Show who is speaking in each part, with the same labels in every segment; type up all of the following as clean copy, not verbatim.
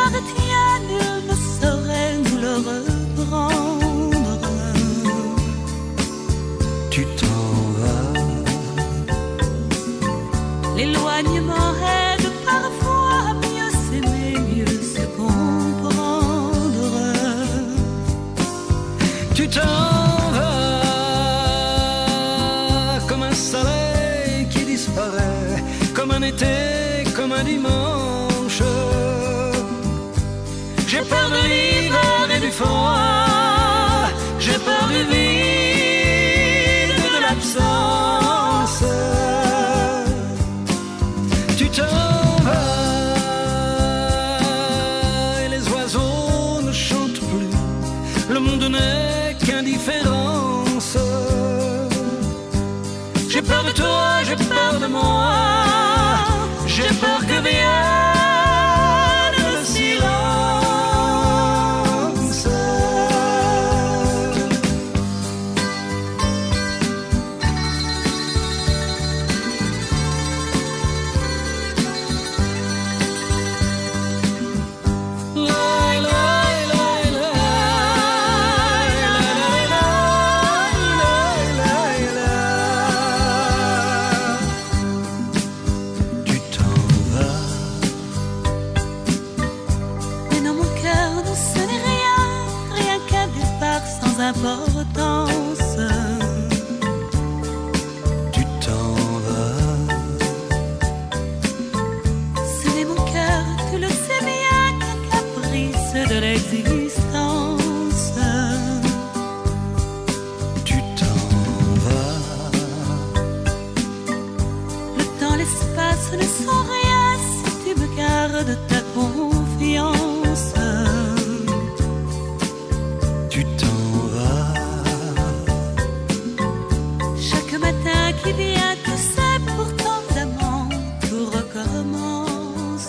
Speaker 1: appartient, nul ne saurait nous le reprendre.
Speaker 2: Tu t'en vas.
Speaker 1: L'éloignement aide parfois à mieux s'aimer, mieux se comprendre.
Speaker 2: Tu t'en vas comme un soleil qui disparaît, comme un été, comme un dimanche. J'ai peur de l'hiver et du froid, j'ai peur du vide et de l'absence. Tu t'en vas et les oiseaux ne chantent plus, le monde n'est qu'indifférence. J'ai peur de toi, j'ai peur de moi, j'ai peur que vienne le silence.
Speaker 1: Importance.
Speaker 2: Tu t'en vas.
Speaker 1: Ce n'est mon cœur, tu le sais bien, qu'un caprice de l'existence.
Speaker 2: Tu t'en vas.
Speaker 1: Le temps, l'espace ne sont rien si tu me gardes ta confiance.
Speaker 2: Tu t'en vas.
Speaker 1: Chaque matin qui vient, tu sais, pour tant d'amants, tout recommence.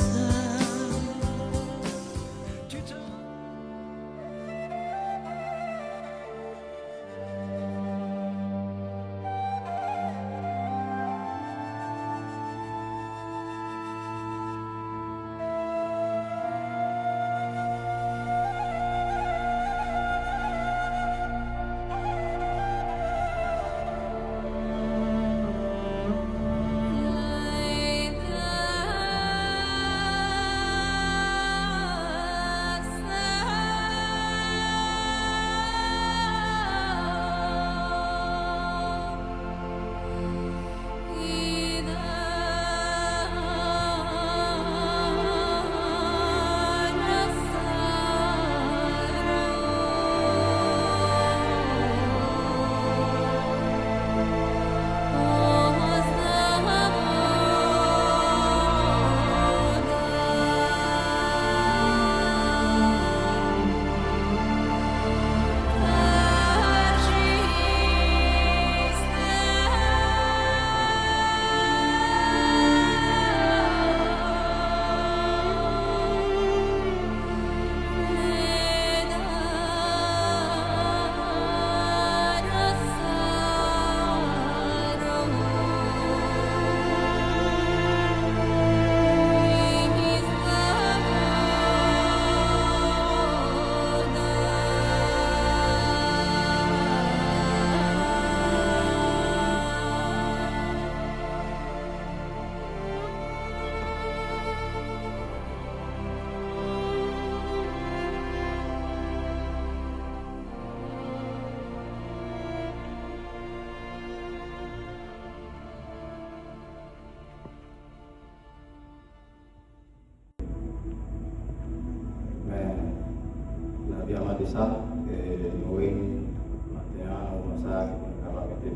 Speaker 3: de ça, nous maintenant, on a capable de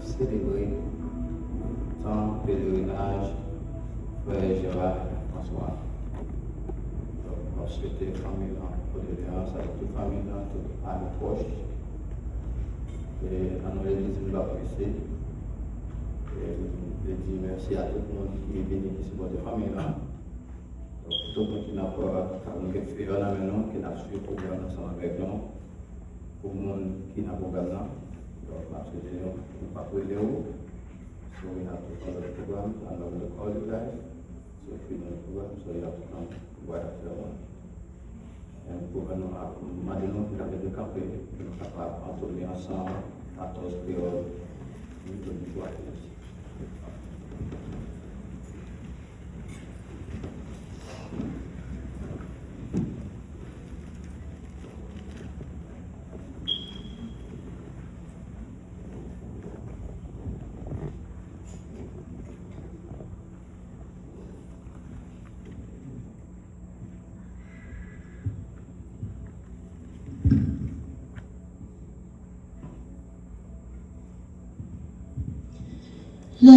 Speaker 3: célébrer tant pèlerinage, frère Gérard et François. Donc, on souhaite famille dans condoléances avec toute famille dans toute amis proches. Et dans nos églises, nous l'avons apprécié. Et je dis merci à tout le monde qui est venu ici pour la famille là. Tout le monde qui n'a pas fait un maintenant, qui n'a suivi le programme ensemble avec nous, pour le monde qui n'a pas programme. Donc, parce que nous n'avons pas pris les hauts, so we have to follow the program, and I'm going to call you guys. So if you know the program, so you have to come right after that one. pour que nous, maintenant, nous avons de camper, nous sommes capables d'entourer ensemble 14 périodes de l'histoire.
Speaker 4: Les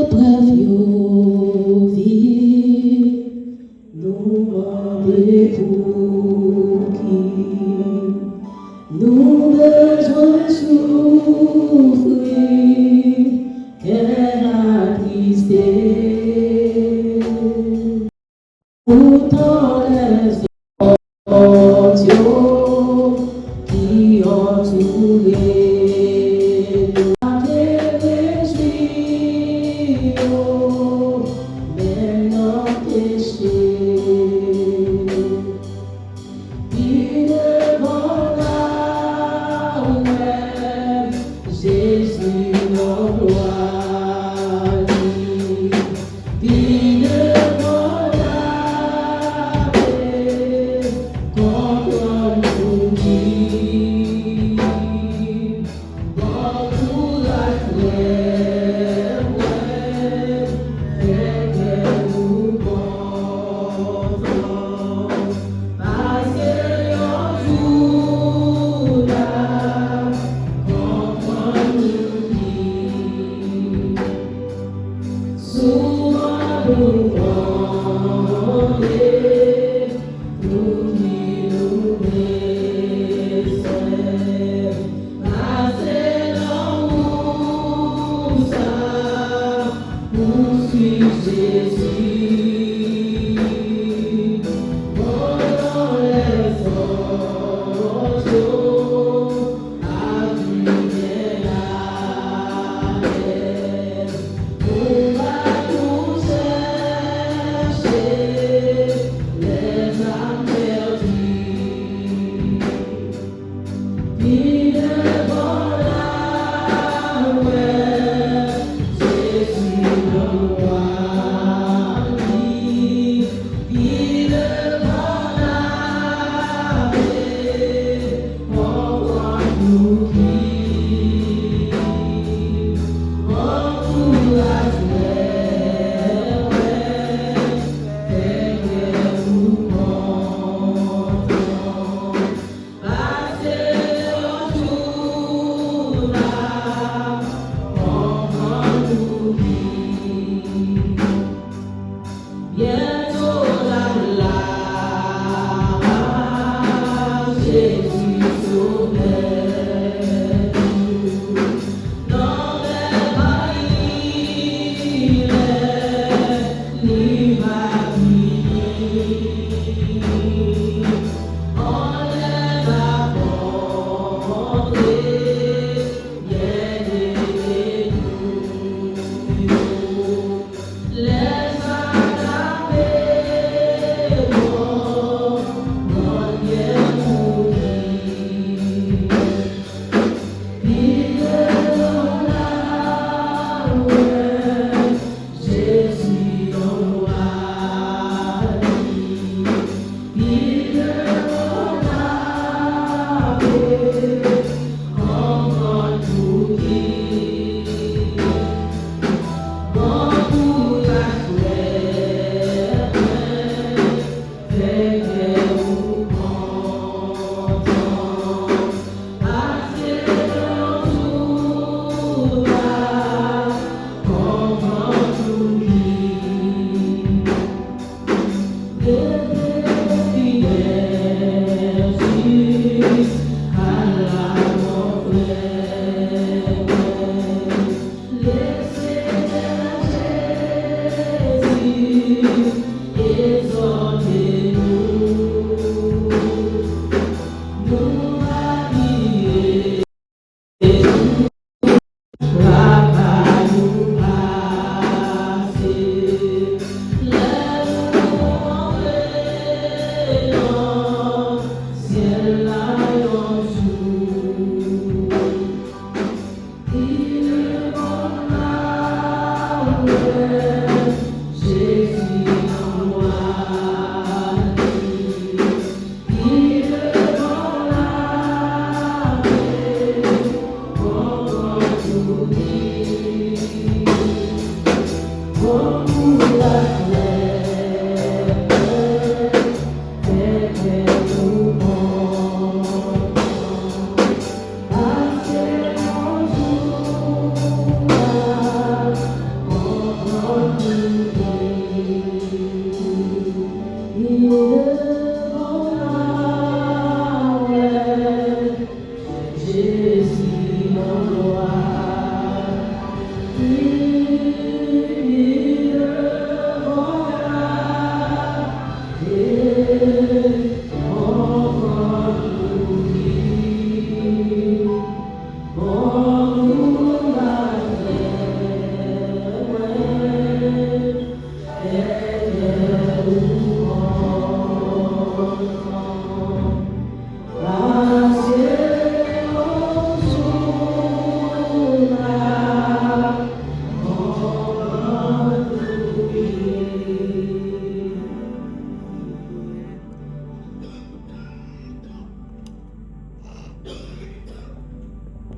Speaker 4: épreuves yo vivent, nous rendez-vous qui nous besoin souffrir, qu'elle attristé. Pourtant les autres qui entourent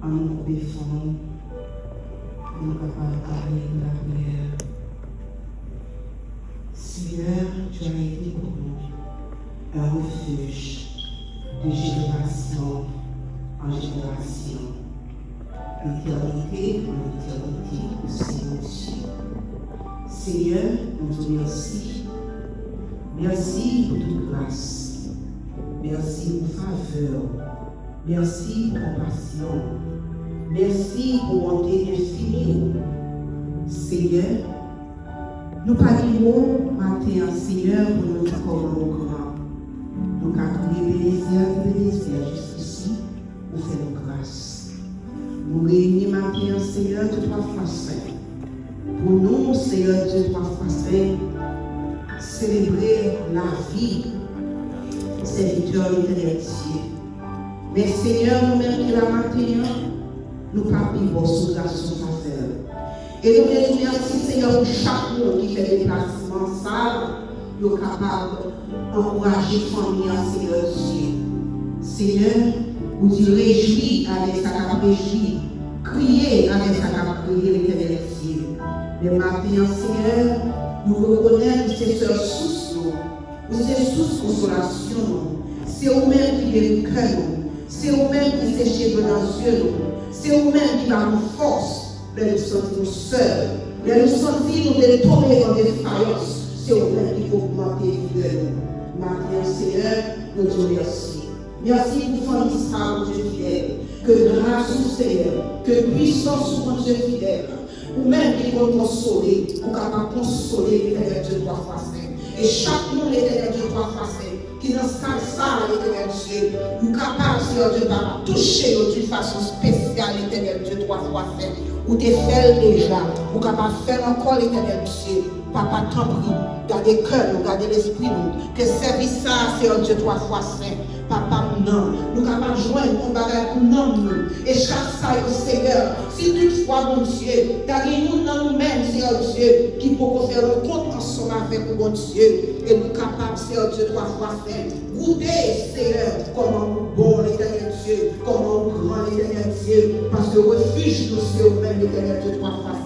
Speaker 5: Amour défend, nous capables d'aller la prière. Seigneur, tu as été pour nous un refuge de génération en génération. L'éternité en éternité, au Seigneur. Seigneur, nous te remercions. Merci pour toute grâce. Merci pour faveur. Merci pour compassion. Merci pour bonté infinie. Seigneur, nous parlons matin, Seigneur, pour nous dire comment nous grand. Nous avons bénéficier jusqu'ici pour faire nos grâces. Nous réunissons matin, Seigneur, de 3 fois 5. Pour nous, Seigneur, de 3 fois 5, célébrer la vie, serviteur éternel. Mais Seigneur, nous-mêmes qui la matin, nous parlons sous la faveur. Et nous te remercions, Seigneur, pour chaque monde qui fait des déplacements, ça, nous sommes capables d'encourager la famille, Seigneur Dieu. Seigneur, vous dites réjouis avec sa cap réjouir, crier avec sa cap crier l'éternel Dieu. Mais maintenant, Seigneur, nous reconnaissons que c'est sur source, nous, c'est source consolation, c'est vous-même qui est le cœur, c'est vous-même qui séchez dans nos yeux, c'est vous-même qui va nous force. Mais nous sentir seuls, mais nous sentir nous de tomber dans des faillances, c'est vous-même qui augmente de nous. Maintenant, Seigneur, nous te remercions. Merci pour famille ça, mon Dieu fidèle. Que grâce au Seigneur, que puissance, mon Dieu fidèle, ou même qui vont consoler, ou capable de consoler l'éternel Dieu 3 fois 5. Et chaque monde, l'éternel Dieu 3 fois 5, qui dans ça, l'éternel Dieu, nous capable, Seigneur Dieu, de toucher d'une façon spéciale, l'éternel Dieu 3 fois 5. Ou te fait déjà, ou capable de faire encore l'éternel Dieu. Papa, t'en prie, gardez cœur, gardez l'esprit, que service ça, Seigneur Dieu 3 fois 5. Papa, non, nous capables de joindre un bagage pour nous. Et chaque ça, Seigneur, si toutefois, mon Dieu, nous dans nous-mêmes, Seigneur Dieu, qui peut faire le compte ensemble avec nous, mon Dieu, et nous capables, Seigneur Dieu, 3 fois 5. Goûtez, Seigneur, comment nous bon l'éternel Dieu, comment nous grand l'éternel Dieu, parce que refuge nous, c'est vous-même l'éternel Dieu 3 fois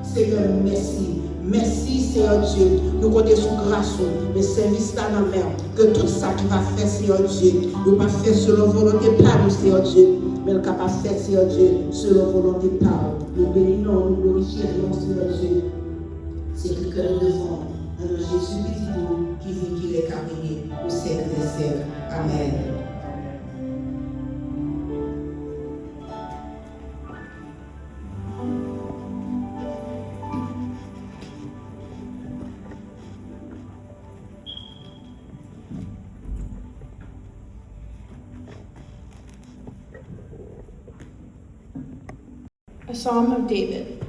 Speaker 5: 5. Seigneur, merci. Merci, Seigneur Dieu. Nous comptons sur grâce, mais service là dans la mer. Que tout ça qui va faire, Seigneur Dieu, ne pas faire selon volonté par nous, Seigneur Dieu, mais le capable de faire, Seigneur Dieu, selon volonté par nous. Nous bénissons, nous glorifions, Seigneur Dieu. C'est ce que nous devons dans le Jésus petit qui vit, qui est carrié au siècle des siècles. Amen.
Speaker 6: A Psalm of David.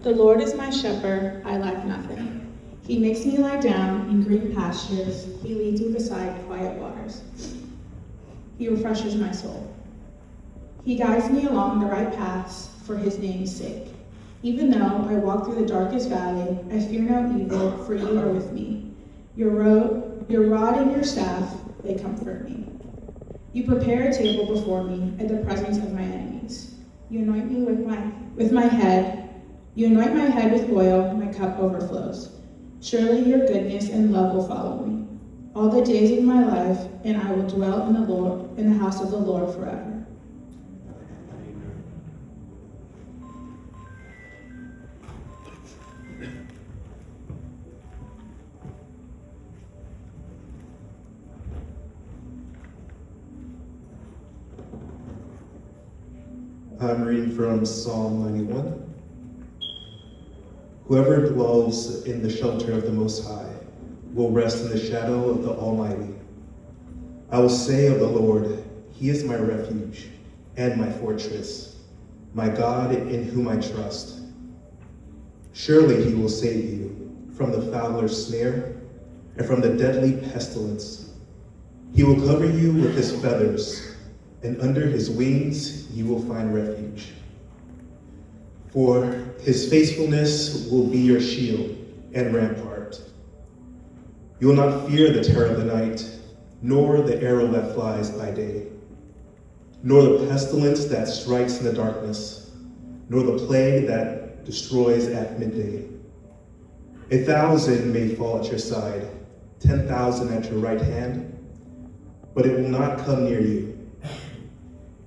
Speaker 6: The Lord is my shepherd, I lack nothing. He makes me lie down in green pastures. He leads me beside quiet waters. He refreshes my soul. He guides me along the right paths for his name's sake. Even though I walk through the darkest valley, I fear no evil, for you are with me. Your rod and your staff, they comfort me. You prepare a table before me in the presence of my enemies. You anoint me with You anoint my head with oil, my cup overflows. Surely your goodness and love will follow me all the days of my life, and I will dwell in the house of the Lord forever.
Speaker 7: I'm reading from Psalm 91. Whoever dwells in the shelter of the Most High will rest in the shadow of the Almighty. I will say of the Lord, He is my refuge and my fortress, my God in whom I trust. Surely He will save you from the fowler's snare and from the deadly pestilence. He will cover you with His feathers, and under His wings you will find refuge. For His faithfulness will be your shield and rampart. You will not fear the terror of the night, nor the arrow that flies by day, nor the pestilence that strikes in the darkness, nor the plague that destroys at midday. 1,000 may fall at your side, 10,000 at your right hand, but it will not come near you.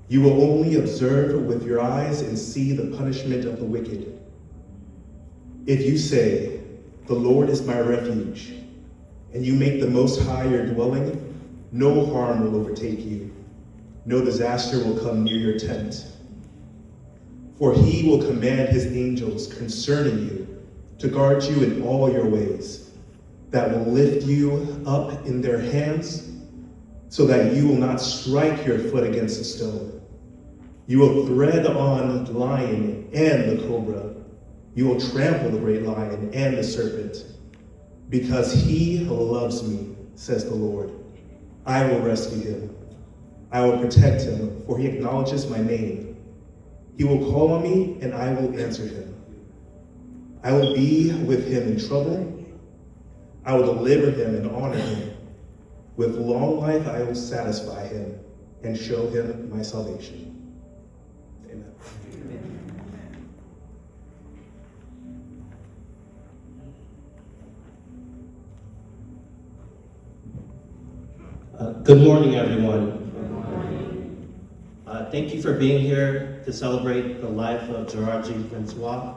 Speaker 7: You will only observe with your eyes and see the punishment of the wicked. If you say, "The Lord is my refuge," and you make the Most High your dwelling, no harm will overtake you, no disaster will come near your tent. For He will command His angels concerning you to guard you in all your ways, that will lift you up in their hands, so that you will not strike your foot against a stone. You will tread on the lion and the cobra. You will trample the great lion and the serpent. Because He loves me, says the Lord, I will rescue him. I will protect him, for he acknowledges my name. He will call on me, and I will answer him. I will be with him in trouble. I will deliver him and honor him. With long life I will satisfy him and show him my salvation. Amen.
Speaker 8: Good morning, everyone. Thank you for being here to celebrate the life of Gerard Jean Francois.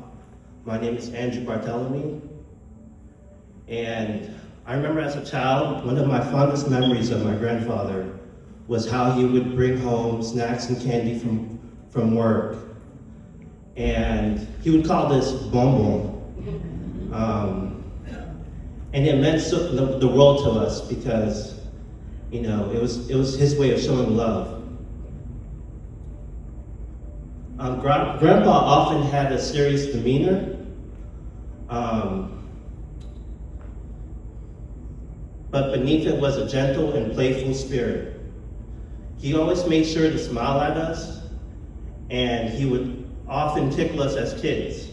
Speaker 8: My name is Andrew Barthélemy, and I remember as a child, one of my fondest memories of my grandfather was how he would bring home snacks and candy from work, and he would call this bonbon. And it meant the world to us because, you know, it was his way of showing love. Grandpa often had a serious demeanor, but beneath it was a gentle and playful spirit. He always made sure to smile at us, and he would often tickle us as kids.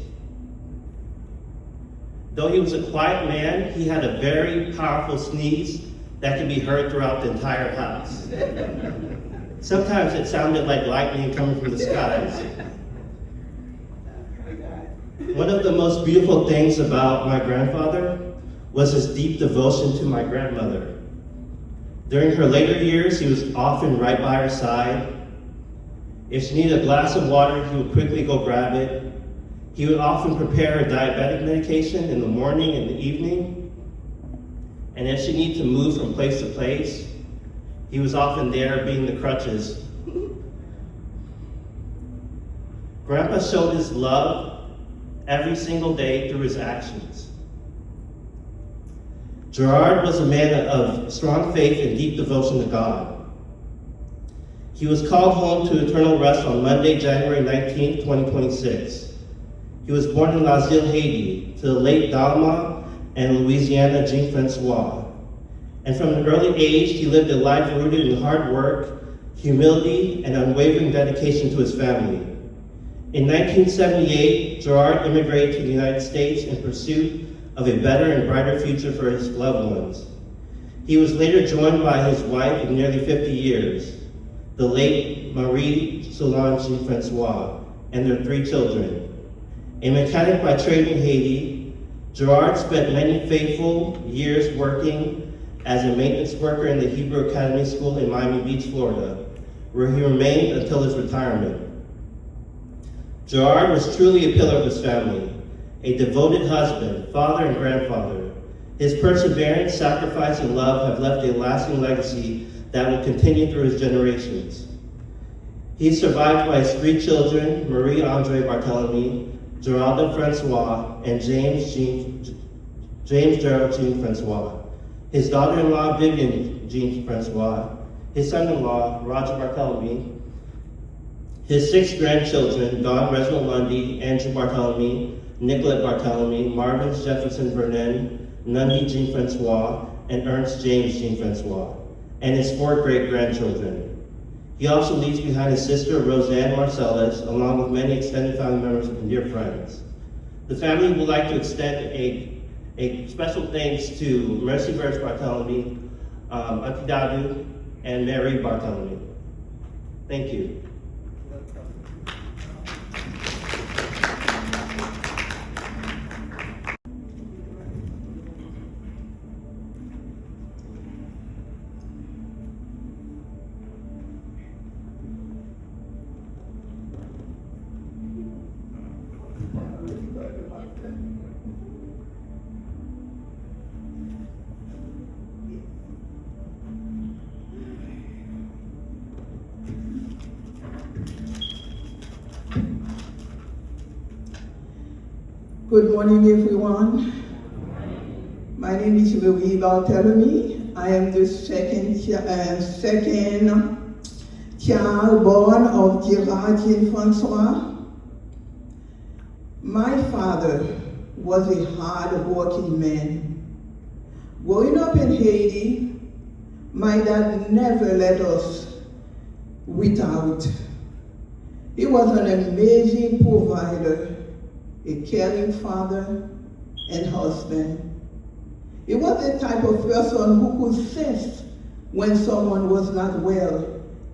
Speaker 8: Though he was a quiet man, he had a very powerful sneeze that could be heard throughout the entire house. Sometimes it sounded like lightning coming from the skies. One of the most beautiful things about my grandfather was his deep devotion to my grandmother. During her later years, he was often right by her side. If she needed a glass of water, he would quickly go grab it. He would often prepare her diabetic medication in the morning and the evening. And if she needed to move from place to place, he was often there being the crutches. Grandpa showed his love every single day through his actions. Gerard was a man of strong faith and deep devotion to God. He was called home to eternal rest on Monday, January 19, 2026. He was born in Lazille, Haiti, to the late Dalma and Louisiana Jean Francois. And from an early age, he lived a life rooted in hard work, humility, and unwavering dedication to his family. In 1978, Gerard immigrated to the United States in pursuit of a better and brighter future for his loved ones. He was later joined by his wife of nearly 50 years, the late Marie Solange Jean Francois, and their 3 children. A mechanic by trade in Haiti, Gerard spent many faithful years working as a maintenance worker in the Hebrew Academy School in Miami Beach, Florida, where he remained until his retirement. Gerard was truly a pillar of his family, a devoted husband, father, and grandfather. His perseverance, sacrifice, and love have left a lasting legacy that will continue through his generations. He is survived by his 3 children, Marie-Andre Barthélemy, Geralda Francois, and James Gerald Jean Francois. His daughter-in-law, Vivian Jean Francois. His son-in-law, Roger Barthélemy. His 6 grandchildren, Don Reginald Lundy, Andrew Barthélemy, Nicolette Barthélemy, Marvin Jefferson Vernon, Nundy Jean Francois, and Ernst James Jean Francois, and his 4 great-grandchildren. He also leaves behind his sister, Roseanne Marcellus, along with many extended family members and dear friends. The family would like to extend a special thanks to Mercy Verge Barthélemy, Auntie Dadu, and Mary Barthélemy. Thank you.
Speaker 9: Good morning, everyone. My name is Marie Barthélemy. I am the second child born of Gerard Jean Francois. My father was a hard-working man. Growing up in Haiti, my dad never let us without. He was an amazing provider, a caring father and husband. He was the type of person who could sense when someone was not well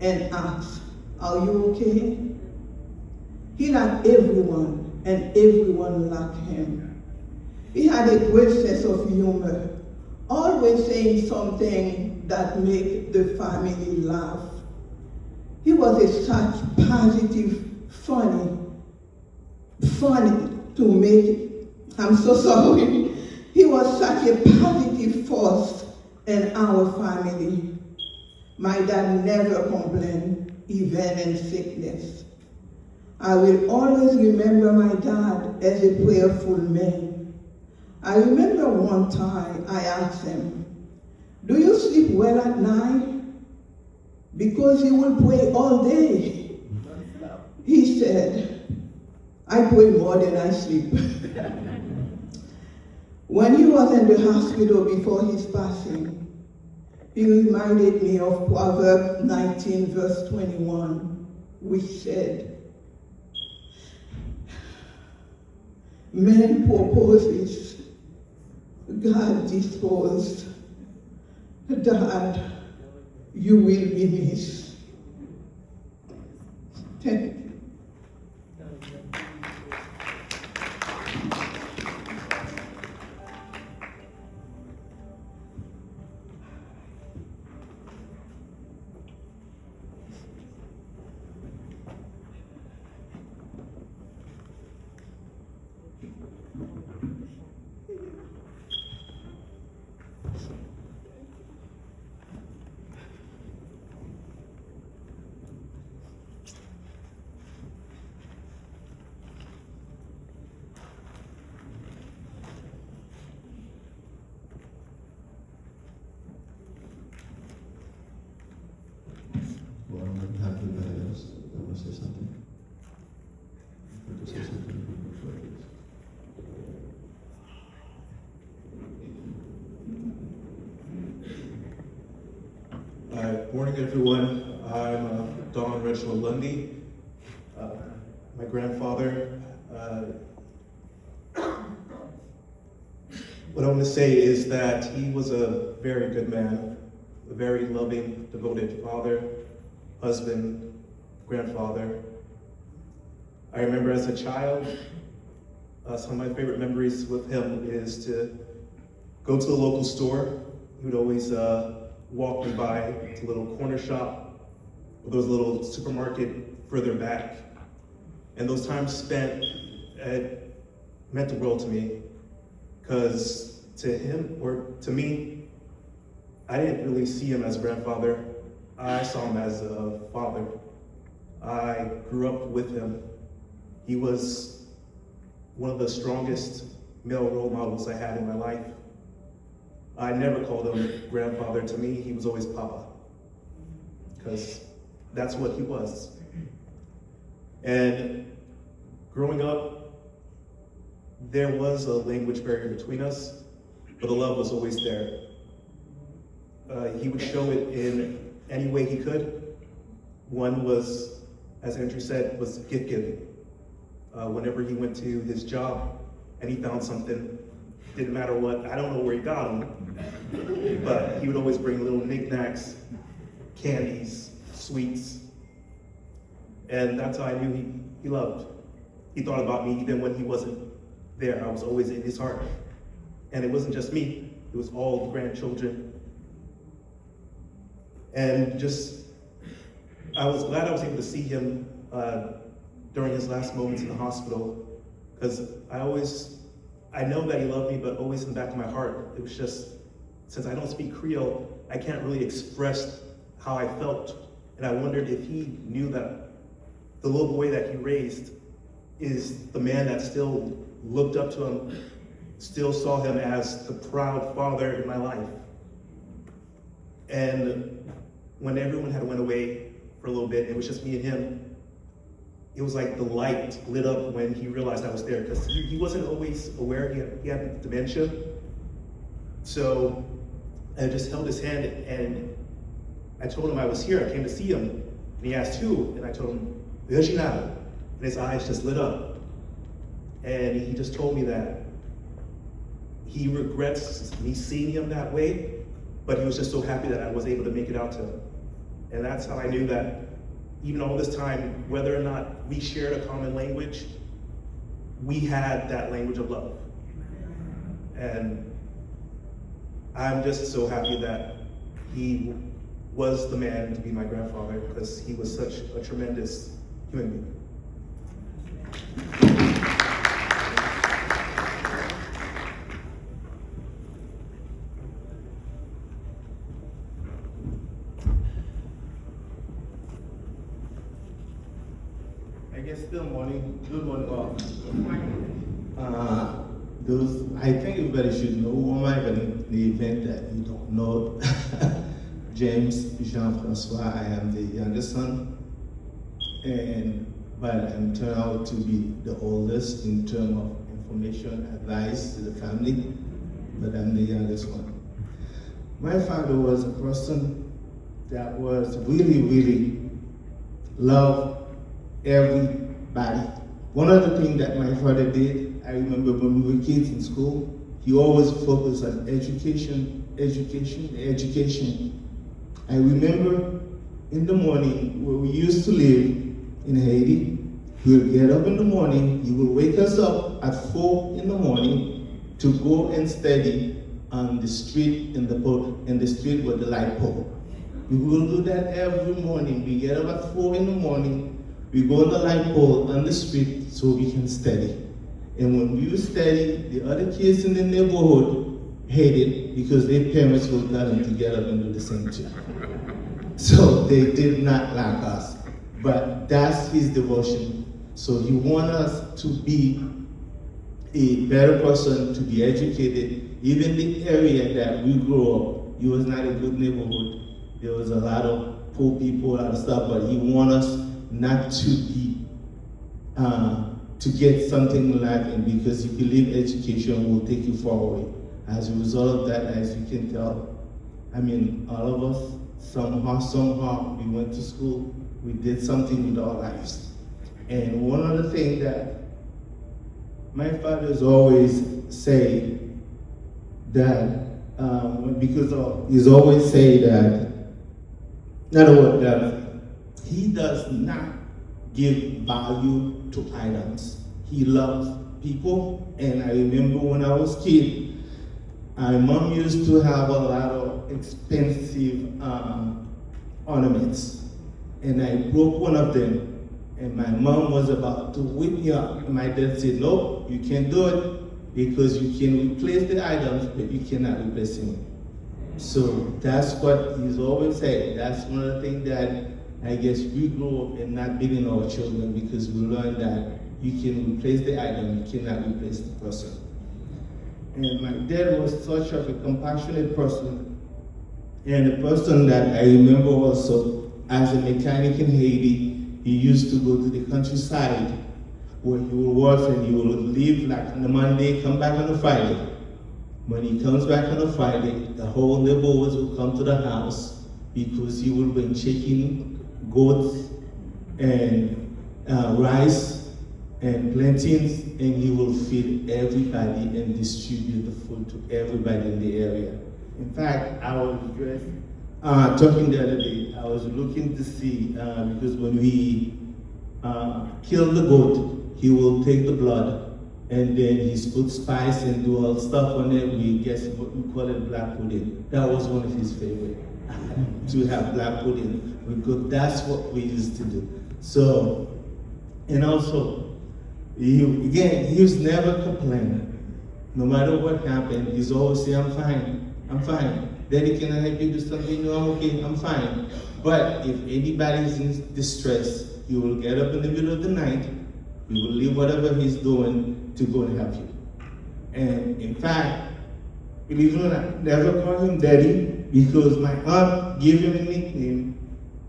Speaker 9: and ask, "Are you okay?" He liked everyone, and everyone liked him. He had a great sense of humor, always saying something that made the family laugh. He was such positive, funny to make, I'm so sorry. He was such a positive force in our family. My dad never complained, even in sickness. I will always remember my dad as a prayerful man. I remember one time I asked him, "Do you sleep well at night?" Because he would pray all day. He said, "I pray more than I sleep." When he was in the hospital before his passing, he reminded me of Proverbs 19, verse 21, which said, "Man proposes, God disposes. Dad, you will be missed." Thank you.
Speaker 3: Well, I'm not happy with that. I want to say something. I want to say something before
Speaker 7: this. Morning, everyone. I'm Don Reginald Lundy. My grandfather. What I want to say is that he was a very good man, a very loving, devoted father, husband, grandfather. I remember as a child, some of my favorite memories with him is to go to the local store. He would always walk me by to a little corner shop, or there was a little supermarket further back. And those times spent meant the world to me, because to him, or to me, I didn't really see him as a grandfather. I saw him as a father. I grew up with him. He was one of the strongest male role models I had in my life. I never called him grandfather. To me, he was always Papa, because that's what he was. And growing up, there was a language barrier between us, but the love was always there. He would show it in any way he could. One was, as Andrew said, was gift giving. Whenever he went to his job and he found something, didn't matter what, I don't know where he got them, but he would always bring little knickknacks, candies, sweets. And that's how I knew he loved. He thought about me even when he wasn't there. I was always in his heart. And it wasn't just me, it was all the grandchildren. And just, I was glad I was able to see him during his last moments in the hospital, because I know that he loved me, but always in the back of my heart, it was just, since I don't speak Creole, I can't really express how I felt. And I wondered if he knew that the little boy that he raised is the man that still looked up to him, still saw him as the proud father in my life. And when everyone had went away for a little bit, it was just me and him, it was like the light lit up when he realized I was there, because he wasn't always aware he had dementia. So I just held his hand and I told him I was here, I came to see him. And he asked who, and I told him, Reginald. And his eyes just lit up. And he just told me that he regrets me seeing him that way, but he was just so happy that I was able to make it out to him. And that's how I knew that even all this time, whether or not we shared a common language, we had that language of love. And I'm just so happy that he was the man to be my grandfather, because he was such a tremendous human being.
Speaker 10: I guess still morning. Good morning, all. I think everybody should know who am I, but in the event that you don't know, James Jean-Francois, I am the youngest son, but I'm turned out to be the oldest in terms of information, advice to the family, but I'm the youngest one. My father was a person that was really loved everybody. One of the things that my father did, I remember when we were kids in school, he always focused on education. I remember in the morning where we used to live in Haiti, he would get up in the morning, he would wake us up at 4 in the morning to go and study on the street, in the street with the light pole. We will do that every morning. We get up at 4 in the morning, we go on the light pole on the street so we can study. And when we would study, the other kids in the neighborhood hated because their parents would tell them to get up and do the same too. So they did not like us. But that's his devotion. So he wanted us to be a better person, to be educated. Even the area that we grew up, it was not a good neighborhood. There was a lot of poor people, a lot of stuff, but he wanted us not to be, to get something in life, and because you believe education will take you far away. As a result of that, as you can tell, I mean, all of us, somehow, we went to school, we did something with our lives. And one of the things that my father's always say that, he's always say that, in other words, that he does not give value to items. He loved people, and I remember when I was a kid, my mom used to have a lot of expensive ornaments, and I broke one of them, and my mom was about to whip me up, and my dad said, no, you can't do it, because you can replace the items, but you cannot replace him. So that's what he's always said. That's one of the things that I guess we grow up and not beating our children, because we learn that you can replace the item, you cannot replace the person. And my dad was such of a compassionate person, and a person that I remember also as a mechanic in Haiti. He used to go to the countryside where he would work, and he would leave like on a Monday, come back on a Friday. When he comes back on a Friday, the whole neighborhood will come to the house, because he will bring chicken, goats, and rice and plantains, and he will feed everybody and distribute the food to everybody in the area. In fact, I was just talking the other day, I was looking to see, because when we kill the goat, he will take the blood, and then he's put spice and do all stuff on it. We guess what we call it black pudding. That was one of his favorite, to have black pudding, because that's what we used to do. So, and also, he was never complaining. No matter what happened, he's always say, I'm fine, I'm fine. Daddy, can I help you do something? No, I'm okay, I'm fine. But if anybody's in distress, he will get up in the middle of the night, he will leave whatever he's doing to go and help you. And in fact, believe it or not, I never call him Daddy, because my aunt gave him a nickname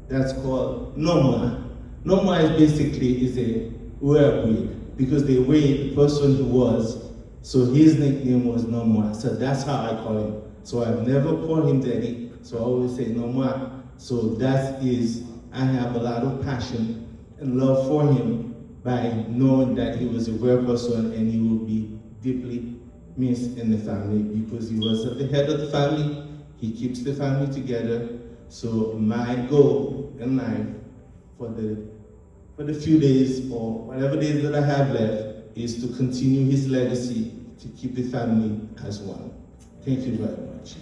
Speaker 10: that's called Noma. Noma is basically a rare breed, because they weighed the person who was, so his nickname was Noma. So that's how I call him. So I've never called him Daddy, so I always say Noma. So that is, I have a lot of passion and love for him by knowing that he was a rare person, and he will be deeply missed in the family, because he was at the head of the family. He keeps the family together. So my goal in life for the few days or whatever days that I have left is to continue his legacy, to keep the family as one. Thank you very much.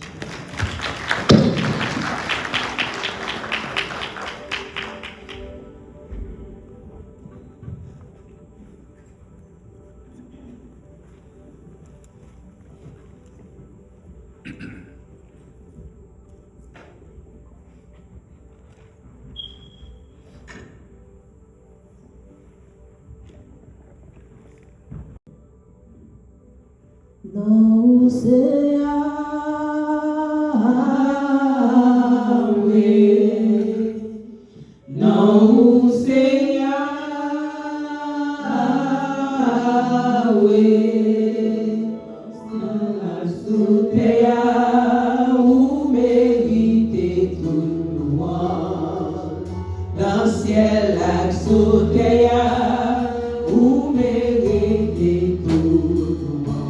Speaker 4: Não sei Yahweh, não sei Yahweh, na suteia o mérite tout loin, dans ciel la suteia o mérite tout loin.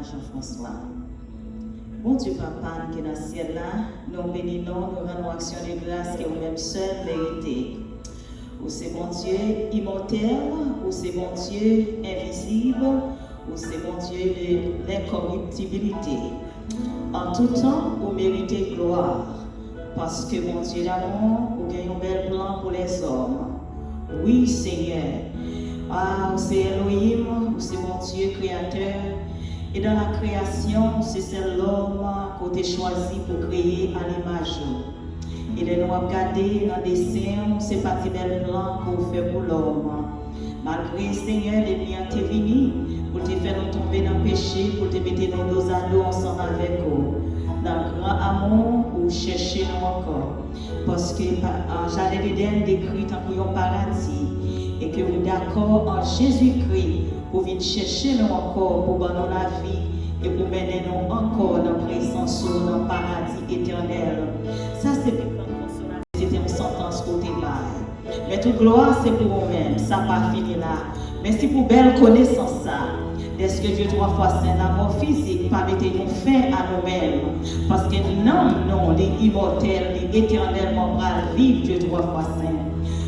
Speaker 11: Jean-François. Bon Dieu, Papa, qui est dans le ciel là, nous bénissons, nous rendons action de grâce qui est vous-même seul vérité. Ou c'est bon Dieu immortel, ou c'est bon Dieu invisible, ou c'est bon Dieu de l'incorruptibilité. En tout temps, vous méritez gloire, parce que mon Dieu d'amour, vous gagnez un bel plan pour les hommes. Oui, Seigneur. Ah, c'est Elohim, c'est mon Dieu créateur. Et dans la création, c'est l'homme qu'on a choisi pour créer à l'image. Et les nous regarder dans le dessin, c'est pas si bel plan qu'on fait pour l'homme. Malgré Seigneur, les liens t'es venu pour te faire nous tomber dans le péché, pour te mettre nos dos à dos ensemble avec vous. Dans le grand amour, pour chercher nous encore. Parce que Jardin d'Éden décrit en un paradis. Et que vous d'accord en Jésus-Christ. Pour venir chercher nous encore, pour donner la vie et pour mener nous encore dans la présence dans le paradis éternel. Ça, c'est c'était une sentence côté bas. Mais toute gloire, c'est pour vous-même. Ça n'a pas fini là. Mais c'est pour belle connaissance ça. Est-ce que Dieu 3 fois saint, l'amour physique, pas mettre nous fin à nous-mêmes. Parce que non, les immortels, les éternellement bras vivre Dieu 3 fois saint.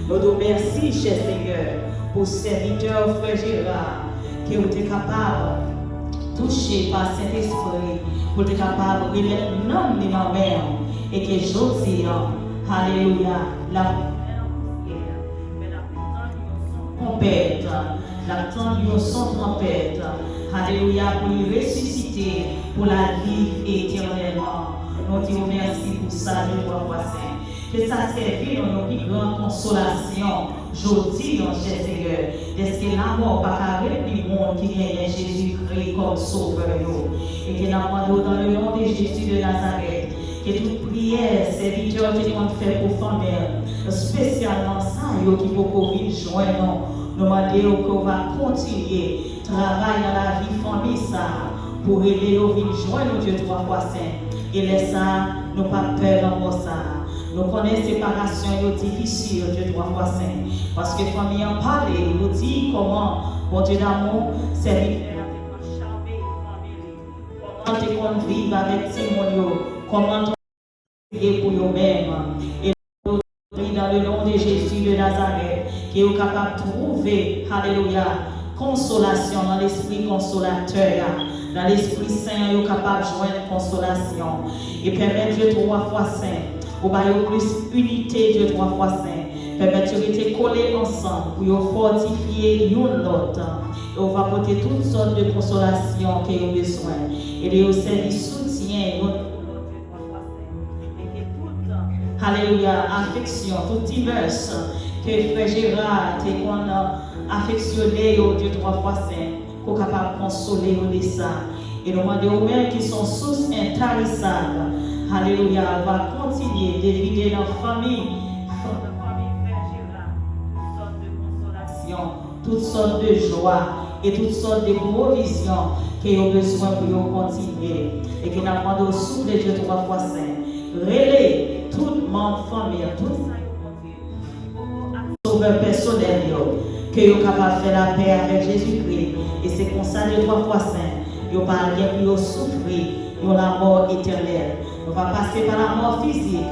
Speaker 11: Nous nous merci, cher Seigneur, pour serviteur frère Gérard. Que vous êtes capable de toucher par Saint-Esprit, pour être capable de remettre l'homme de la mer, et que je dis, alléluia, la trompette, la temps sans trompette, alléluia, pour lui ressusciter, pour la vie éternellement. Nous disons merci pour ça, nous voyons saint. Que ça serve dans nos grande consolation. Je dis, mon cher Seigneur, est-ce que l'amour pas carré du monde qui vient Jésus-Christ comme sauveur, et que l'amour dans le nom de Jésus de Nazareth, que toute prière, serviteur qui compte faire pour famille, spécialement ça, qui peut venir joindre, nous demandons qu'on va continuer travailler dans la vie famille ça, pour aider nous venir joindre Dieu 3 fois saint. Et laisse ça, nous pas peur dans ça. Nous connaissons séparation difficile, Dieu 3 fois saint. Parce que famille en parle, nous dit comment, mon Dieu d'amour, serviteur, comment tu comptes vivre avec Simon, comment tu es pour eux-mêmes. Et nous dans le nom de Jésus de Nazareth, qui est capable de trouver, alléluia, consolation dans l'esprit consolateur. Dans l'Esprit Saint, vous êtes capable de joindre consolation. Et permettre Dieu 3 fois saint. Pour avoir plus unité, Dieu 3 fois saint. Permettre de rester collés ensemble pour fortifier l'autre. Et on va porter toutes sortes de consolations qu'ils ont besoin. Et de servir soutien. Alléluia, affection, toute diverse que Frère Gérard t'es affectionné au Dieu 3 fois saint, pour capable de consoler au ça. Et nous demandons aux mêmes qui sont sources intarissables. Alléluia, va continuer d'éviter dans la famille. Toutes sortes de joie et toutes sortes de provisions qu'ils ont besoin pour continuer. Et que nous demandons au souffle de Dieu 3 fois saint. Relais tout membre famille, tout sauveur personnel, que vous êtes capable de faire la paix avec Jésus-Christ. Et c'est comme ça, Dieu 3 fois saint. Vous ne parlez pas pour souffrir, vous la mort éternelle. On va passer par la mort physique,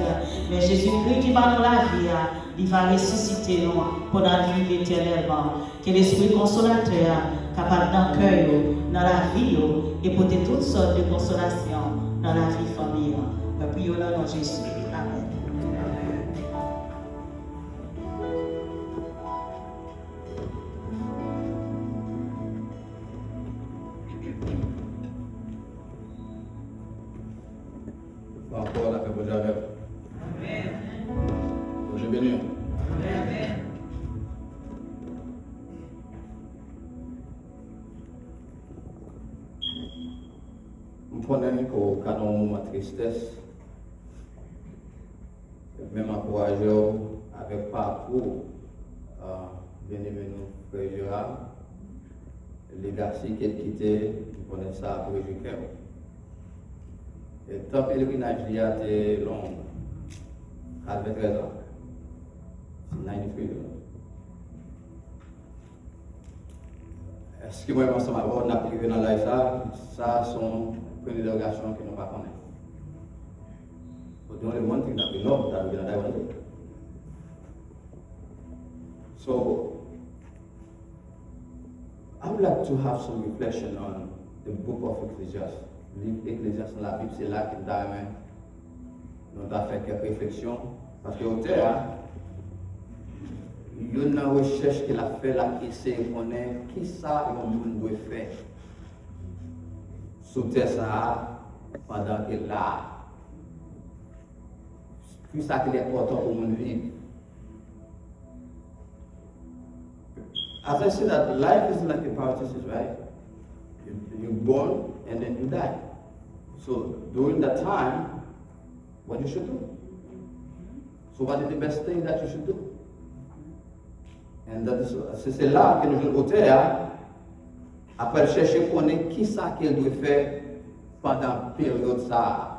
Speaker 11: mais Jésus-Christ qui va dans la vie, il va ressusciter nous pour la vie éternellement. Que l'Esprit consolateur capable dans le cœur, dans la vie, et porter toutes sortes de consolations dans la vie famille. Prions là dans Jésus. Amen.
Speaker 3: Encore la paix pour Dieu avec. Amen. Je bénis. Amen. Je connais qu'au canon moment de tristesse, même encourager avec parcours, bien-aimé nous, Frère Gérard, les garçons qui quitté, nous connaissons ça pour le cœur. Et tant pèlerinage il a été long, avec 13 ans, 93 ans. Est-ce que moi, ensemble, on a privé dans la ça sont une délégation que nous ne connaissons pas. The only one thing that we know that we're going to die one day. So, I would like to have some reflection on the book of Ecclesiastes. L'Ecclésiaste dans la Bible, c'est là qu'il nous a fait quelques réflexions. Parce que l'auteur, il y a une recherche qu'il a fait là, qui sait connaître qui ça le monde doit faire. Sous terre ça, pendant qu'il est là. Puis ça qui est important pour mon vie. As I said that life is like a parenthesis, right? You're born and then you die. So during that time, what you should do? So what is the best thing that you should do? And that is, c'est là que le jeune auteur après chercher connaître qui ça qu'il doit faire pendant la période ça.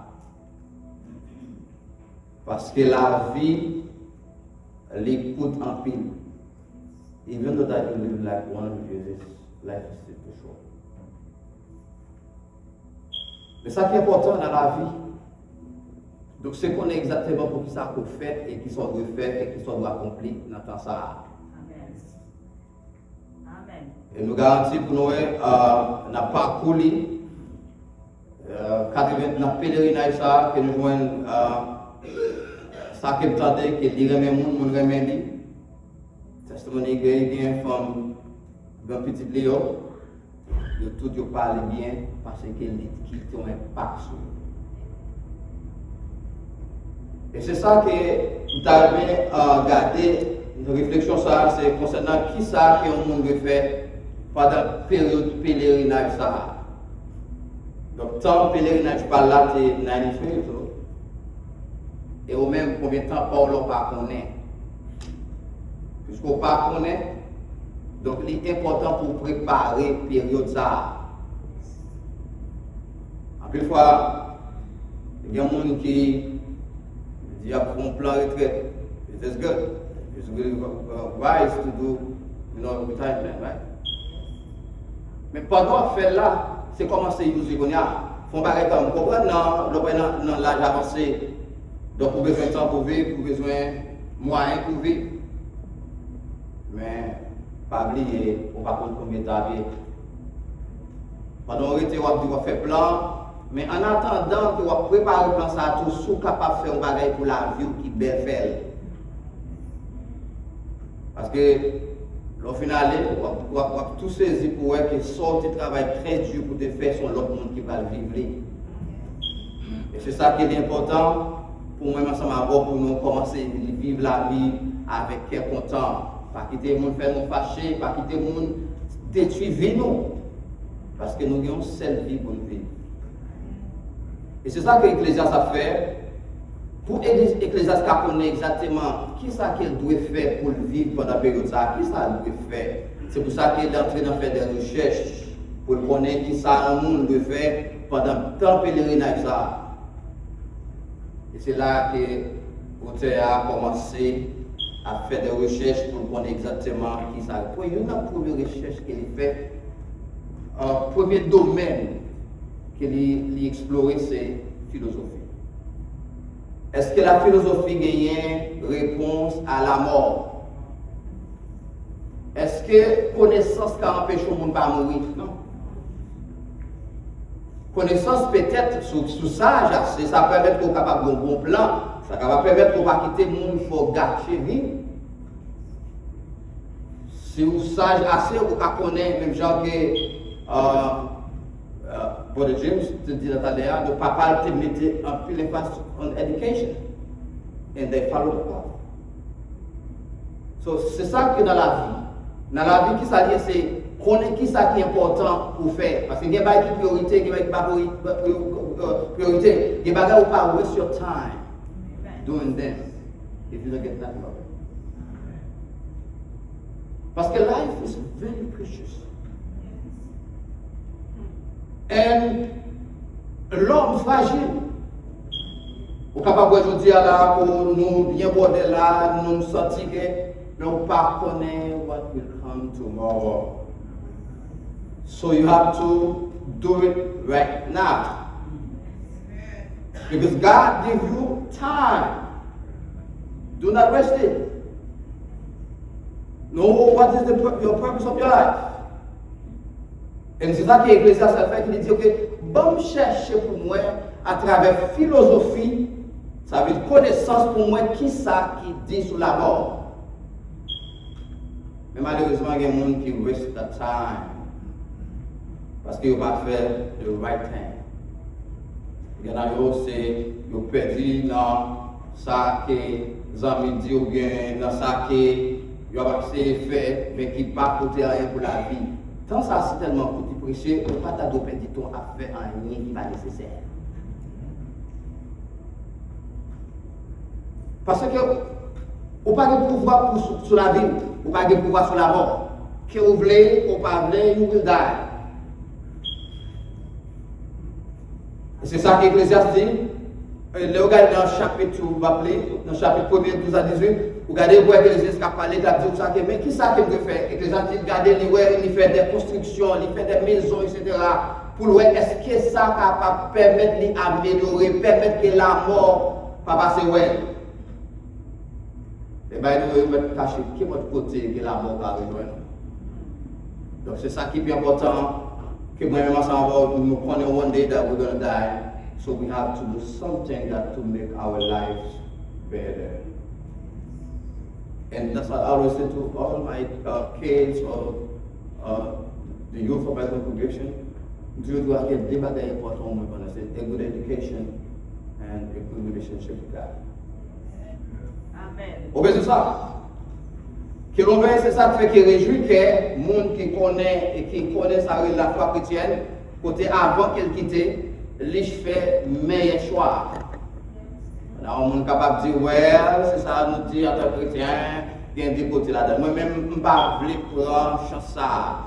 Speaker 3: Parce que la vie, elle coûte en pile. Even though that you live like 100 years, life is still too short. Mais ça qui est important dans la vie, donc c'est qu'on est exactement pour qui ça qu'on fait et qui soit doit faire et qui soit doit accomplir dans le temps ça. Amen. Amen. Et nous garantissons pour nous, n'a pas coulé, 80 dans pèlerinage ça que nous joignons. Ça qui est tenté, qui est remet mon remet lui. Testimony gain from un petit Léo. De tout yo parle bien parce qu'il qui ton impact sur. Et c'est ça que nous avons gardé une réflexion ça, c'est concernant qui ça que on monde fait pendant la période de pèlerinage ça. Donc tant pèlerinage par là c'est 93 et au même combien de temps Paul n'a pas connaît. Puisqu'on pas connaît, donc il est important pour préparer la période ça. En plus fois, il y a des gens qui disent un plan retraite. It is good. It's really wise to do, retirement, right? Mais pendant faire là, c'est commencer à utiliser. Faut pas comme comprendre dans l'âge avancé. Donc, pour besoin de temps pour vivre, pour besoin de moyens pour vivre. Mais, pas oublier, on va prendre combien de temps vivre. Pendant qu'on était, on va faire plan, mais en attendant qu'on va préparer le plan, ça tout sous capable de faire un bagage pour la vie qui belle faire. Parce que, au final, on va tout saisir pour voir que sortir travail très dur pour te faire sur l'autre monde qui va le vivre. Et c'est ça qui est important pour moi, ensemble, pour nous commencer à vivre la vie avec cœur content. Pas quitter le monde faire nous fâcher, pas quitter le monde détruire nous. Parce que nous avons une seule vie pour nous vivre. Et c'est ça que l'Ecclésiaste a fait. Pour l'Ecclésiaste a connaît exactement qui ça qu'elle doit faire pour vivre pendant la période ça, qui ça doit faire. C'est pour ça qu'elle est entrée dans faire des recherches pour connaître qui ça un monde doit faire pendant tant de pèlerinage ça. Et c'est là que l'auteur a commencé à faire des recherches pour connaître exactement qui ça. Pour une première recherche qu'elle a fait, un premier domaine qu'elle a exploré, c'est philosophie. Est-ce que la philosophie gagne réponse à la mort? Est-ce que connaissance qui empêche le monde de mourir? Non. Connaissance peut-être sur ça, ça permet qu'on soit capable d'un bon plan, ça va permettre qu'on va quitter le monde, il faut gâcher vie. Si vous sage assez, vous connaissez, même genre que Brother James te dit tout à l'heure, le papa te mettait un peu l'emphase on education. And they follow the path. So, c'est ça que dans la vie. Dans la vie, qui ça dit, c'est connaître qui ça qui est important pour faire. Parce qu'il y a des priorités, il y a des priorités. Il y a des choses où pas waste your time doing them if you don't get that love. Parce que life is very precious. Et l'homme fragile. Au capable de dire là, pour nous bien border là, nous sentir que nous ne connaissons pas what will come tomorrow. So you have to do it right now. Because God gives you time. Do not waste it. Know what is your purpose of your life. Et c'est ça que l'Ecclésiaste a fait, qu'il dit, ok, bon chercher pour moi à travers philosophie, ça veut dire connaissance pour moi, qui ça qui dit sur la mort. Mais malheureusement, il y a des gens qui waste the time parce qu'ils n'ont pas fait the right thing. Il y en a qui ont perdu dans ça que les amis disent ou bien dans ça que ils ont essayé de faire, mais qui ne pas coûter rien pour la vie. Tant ça, c'est tellement coûté précieux, on ne peut pas t'adopter du temps à faire un lien qui va nécessaire. Parce que, on n'a pas de pouvoir sur la vie, on n'a pas de pouvoir sur la mort. Que vous voulez, ou pas voulez, you will die. Et c'est ça qu'Ecclésiaste dit. Le regardez dans le chapitre, vous vous rappelez, dans le chapitre 1er, 12 à 18, vous regardez où Ecclésiaste a parlé de la vie, mais qui ça qu'il veut faire? Ecclésiaste dit, regardez, il fait des constructions, il fait des maisons, etc. Pour voir est-ce que ça va permettre d'améliorer, permettre que la mort va passer ouais. Et bien, nous devons cacher qui est votre côté que la mort va rejoindre. Donc, c'est ça qui est bien important, que moi-même, ensemble, nous prenons one day that we're going to die. So we have to do something that to make our lives better. And that's what I always say to all my kids or the youth of my congregation. Dieu doit être des bagages importants, c'est a good education and a good relationship with God.
Speaker 11: Amen.
Speaker 3: Obéissez ça. Que l'on veut, c'est ça qui fait qu'il réjouit que les gens qui connaissent la foi chrétienne, côté avant qu'elle quitte, les fait meilleur choix. Alors, on est capable de dire, ouais, c'est ça, nous dit en tant que chrétien, il y a des côtés là-dedans. Moi-même, je ne veux pas prendre chance ça.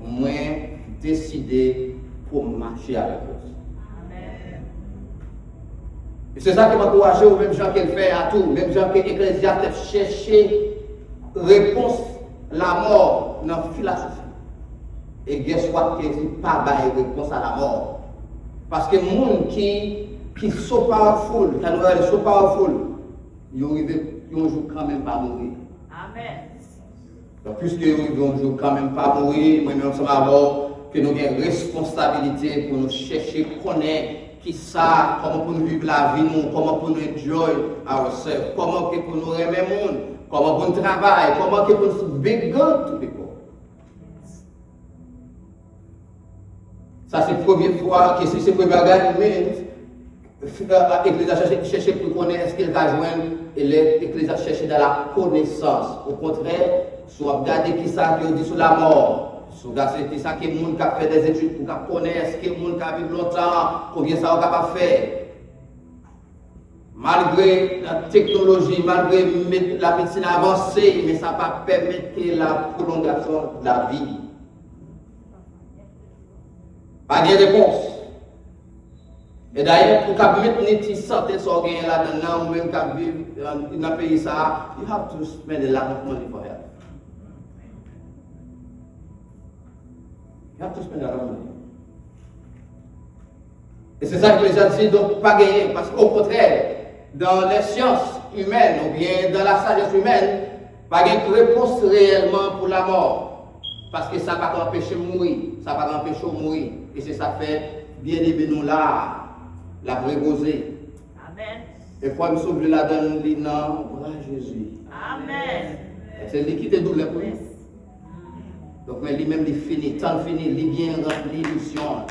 Speaker 3: Moi, décider pour marcher avec eux. Et c'est ça qui m'a encouragé aux mêmes gens qu'elle fait à tout, même gens que l'Ecclésiaste chercher réponse la mort dans la philosophie. Et guess what, qu'il n'y a pas de réponse à la mort. Parce que les gens qui sont powerful, quand nous sommes so powerful, ils arrivent un jour quand même pas mourir.
Speaker 11: Amen.
Speaker 3: Donc, puisque ils arrivent un jour quand même pas mourir, moi-même, nous sommes avant que nous avons une responsabilité pour nous chercher, connaître qui ça, comment pour nous vivre la vie, comment pour nous enjoy ourselves, comment pour nous aimer le monde, comment on travaille, comment on peut big good to people. Ça c'est la première fois que c'est le premier bagage, mais l'Ecclésiaste cherche pour connaître ce qu'il va joindre et l'Ecclésiaste cherche dans la connaissance. Au contraire, si vous regardez qui ça qui dit sur la mort, si vous regardez qui ça qui est le monde qui a fait des études pour connaître ce que le monde qui a vécu longtemps, combien ça va capable faire. Malgré la technologie, malgré la médecine avancée, mais ça ne va pas permettre la prolongation de la vie. Pas de réponse. Et d'ailleurs, pour qu'on mette une petite santé sur gain là-dedans, ou même qu'on vive dans un pays ça, you have to spend a lot of money for health. You have to spend a lot of money. Et c'est ça que les gens disent, donc pas gagner, parce qu'au contraire, dans les sciences humaines, ou bien dans la sagesse humaine, pas gagner de réponse réellement pour la mort. Parce que ça ne va pas empêcher de mourir, ça ne va pas empêcher de mourir. Et c'est ça fait, bien aimé nous là. La préposée. Amen. Et fois, nous sommes là dans le nom de Jésus. Amen. C'est lui qui te doule pour nous. Donc, mais lui-même, il finit, tant fini, il bien rempli l'illusion.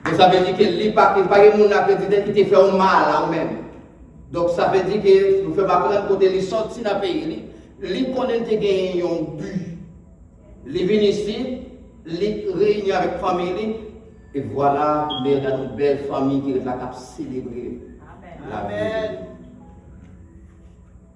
Speaker 3: Donc, ça veut dire que lui, pas que mon acrédité, il te fait un mal à lui-même. Donc, ça veut dire que nous ne faisons pas prendre côté, il sorti dans le pays. Il connaît qu'il a un but. Il vient ici, il réunit avec la famille. Et voilà, mais dans une belle famille qui est là pour célébrer la vie.